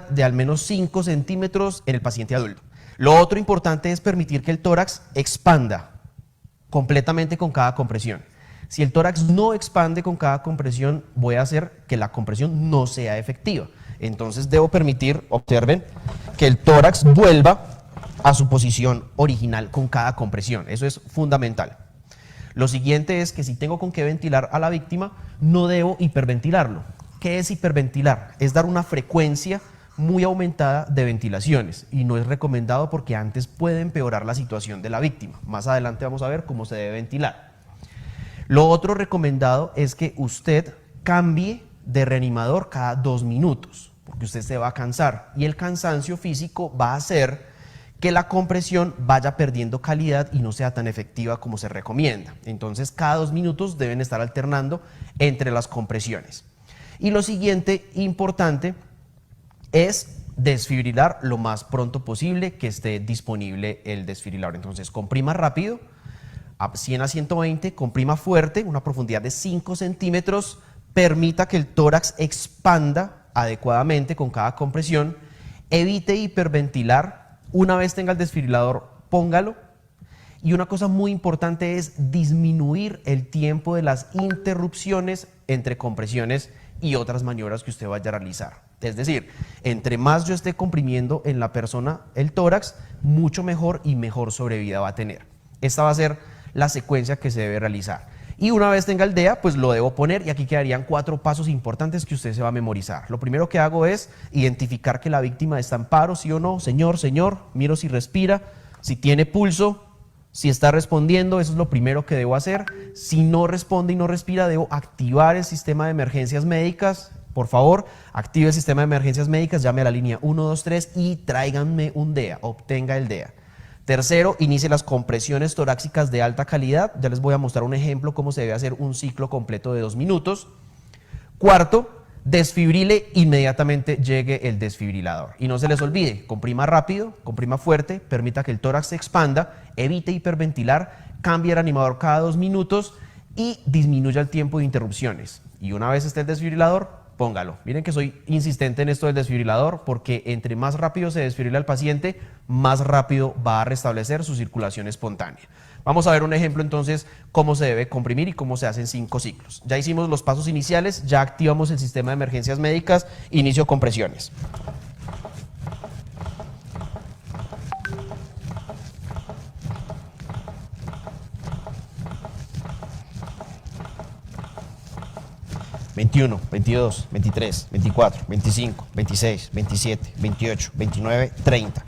de al menos 5 centímetros en el paciente adulto. Lo otro importante es permitir que el tórax expanda completamente con cada compresión. Si el tórax no expande con cada compresión, voy a hacer que la compresión no sea efectiva. Entonces debo permitir, observen, que el tórax vuelva a su posición original con cada compresión. Eso es fundamental. Lo siguiente es que si tengo con qué ventilar a la víctima, no debo hiperventilarlo. ¿Qué es hiperventilar? Es dar una frecuencia muy aumentada de ventilaciones y no es recomendado porque antes puede empeorar la situación de la víctima. Más adelante vamos a ver cómo se debe ventilar. Lo otro recomendado es que usted cambie de reanimador cada 2 minutos porque usted se va a cansar y el cansancio físico va a hacer que la compresión vaya perdiendo calidad y no sea tan efectiva como se recomienda. Entonces, cada 2 minutos deben estar alternando entre las compresiones. Y lo siguiente importante es desfibrilar lo más pronto posible que esté disponible el desfibrilador. Entonces, comprima rápido, a 100 a 120, comprima fuerte, una profundidad de 5 centímetros, permita que el tórax expanda adecuadamente con cada compresión, evite hiperventilar. Una vez tenga el desfibrilador, póngalo. Y una cosa muy importante es disminuir el tiempo de las interrupciones entre compresiones y otras maniobras que usted vaya a realizar. Es decir, entre más yo esté comprimiendo en la persona el tórax, mucho mejor y mejor sobrevida va a tener. Esta va a ser la secuencia que se debe realizar. Y una vez tenga el DEA, pues lo debo poner y aquí quedarían 4 pasos importantes que usted se va a memorizar. Lo primero que hago es identificar que la víctima está en paro, sí o no. Señor, señor, miro si respira. Si tiene pulso, si está respondiendo, eso es lo primero que debo hacer. Si no responde y no respira, debo activar el sistema de emergencias médicas. Por favor, active el sistema de emergencias médicas, llame a la línea 123 y tráiganme un DEA, obtenga el DEA. Tercero, inicie las compresiones torácicas de alta calidad. Ya les voy a mostrar un ejemplo cómo se debe hacer un ciclo completo de 2 minutos. Cuarto, desfibrile inmediatamente llegue el desfibrilador. Y no se les olvide, comprima rápido, comprima fuerte, permita que el tórax se expanda, evite hiperventilar, cambie el animador cada 2 minutos y disminuya el tiempo de interrupciones. Y una vez esté el desfibrilador, póngalo. Miren que soy insistente en esto del desfibrilador porque entre más rápido se desfibrila el paciente, más rápido va a restablecer su circulación espontánea. Vamos a ver un ejemplo entonces cómo se debe comprimir y cómo se hacen 5 ciclos. Ya hicimos los pasos iniciales, ya activamos el sistema de emergencias médicas, inicio compresiones. ...21, 22, 23, 24, 25, 26, 27, 28, 29, 30.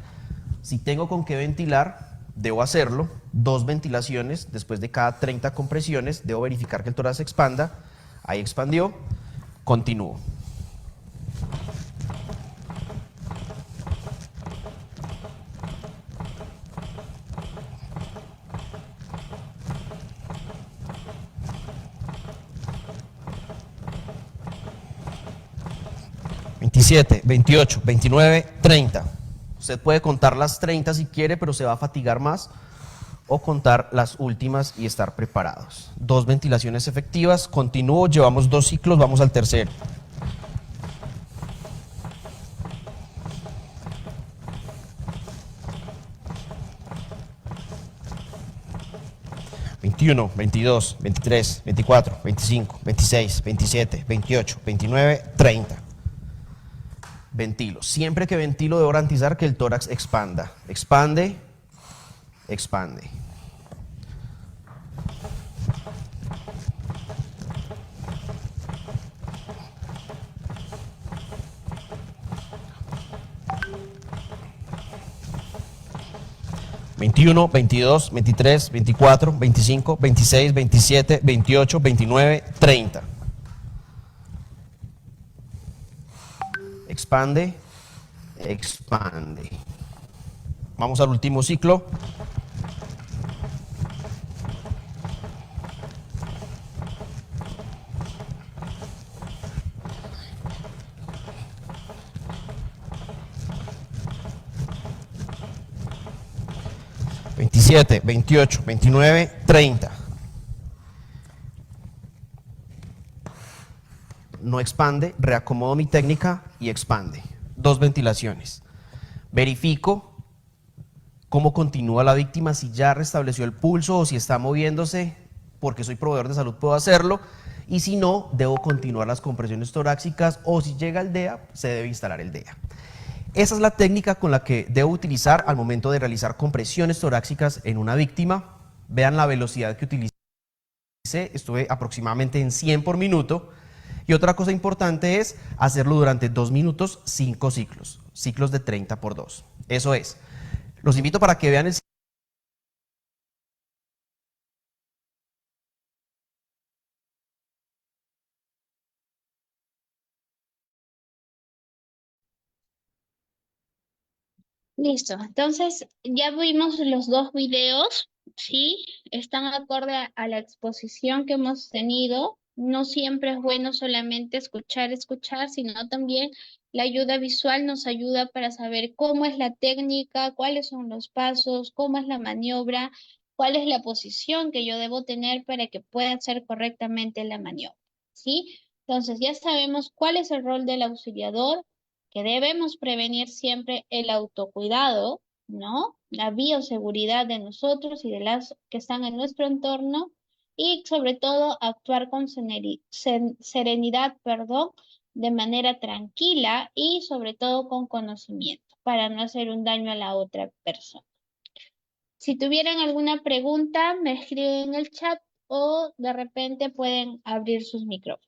Si tengo con qué ventilar, debo hacerlo. 2 ventilaciones después de cada 30 compresiones. Debo verificar que el tórax se expanda. Ahí expandió. Continúo. ...27, 28, 29, 30. Usted puede contar las 30 si quiere, pero se va a fatigar más. O contar las últimas y estar preparados. 2 ventilaciones efectivas. Continúo, llevamos 2 ciclos, vamos al tercero. ...21, 22, 23, 24, 25, 26, 27, 28, 29, 30. Ventilo. Siempre que ventilo debo garantizar que el tórax expanda. Expande, expande. ...21, 22, 23, 24, 25, 26, 27, 28, 29, 30. Expande, expande. Vamos al último ciclo. ...27, 28, 29, 30. No expande, reacomodo mi técnica y expande. 2 ventilaciones. Verifico cómo continúa la víctima, si ya restableció el pulso o si está moviéndose, porque soy proveedor de salud puedo hacerlo, y si no, debo continuar las compresiones torácicas o si llega el DEA, se debe instalar el DEA. Esa es la técnica con la que debo utilizar al momento de realizar compresiones torácicas en una víctima. Vean la velocidad que utilicé, estuve aproximadamente en 100 por minuto. Y otra cosa importante es hacerlo durante 2 minutos, 5 ciclos, ciclos de 30 por 2. Eso es. Los invito para que vean el Listo, entonces ya vimos los 2 videos, ¿sí? Están acorde a la exposición que hemos tenido. No siempre es bueno solamente escuchar, sino también la ayuda visual nos ayuda para saber cómo es la técnica, cuáles son los pasos, cómo es la maniobra, cuál es la posición que yo debo tener para que pueda hacer correctamente la maniobra, ¿sí? Entonces ya sabemos cuál es el rol del auxiliador, que debemos prevenir siempre el autocuidado, ¿no? La bioseguridad de nosotros y de las que están en nuestro entorno y sobre todo actuar con serenidad, perdón, de manera tranquila y sobre todo con conocimiento para no hacer un daño a la otra persona. Si tuvieran alguna pregunta, me escriben en el chat o de repente pueden abrir sus micrófonos.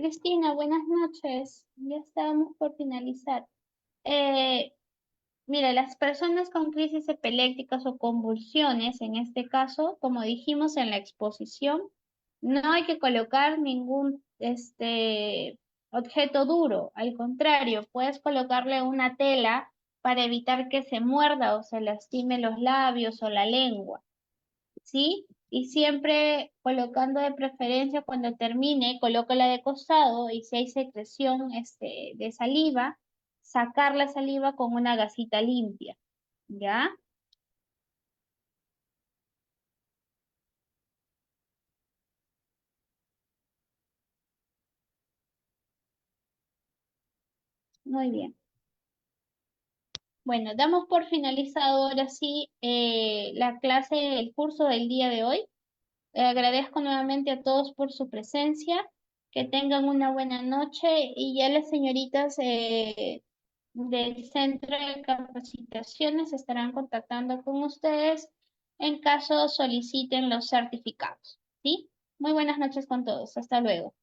Cristina, buenas noches. Ya estábamos por finalizar. Eh, Mira, las personas con crisis epilépticas o convulsiones, en este caso, como dijimos en la exposición, no hay que colocar ningún objeto duro. Al contrario, puedes colocarle una tela para evitar que se muerda o se lastime los labios o la lengua. ¿Sí? Y siempre colocando de preferencia cuando termine, colócala de costado y si hay secreción de saliva, sacar la saliva con una gasita limpia, ¿ya? Muy bien. Bueno, damos por finalizado ahora sí la clase, el curso del día de hoy. Agradezco nuevamente a todos por su presencia. Que tengan una buena noche y ya las señoritas del centro de capacitaciones estarán contactando con ustedes en caso soliciten los certificados. ¿Sí? Muy buenas noches con todos. Hasta luego.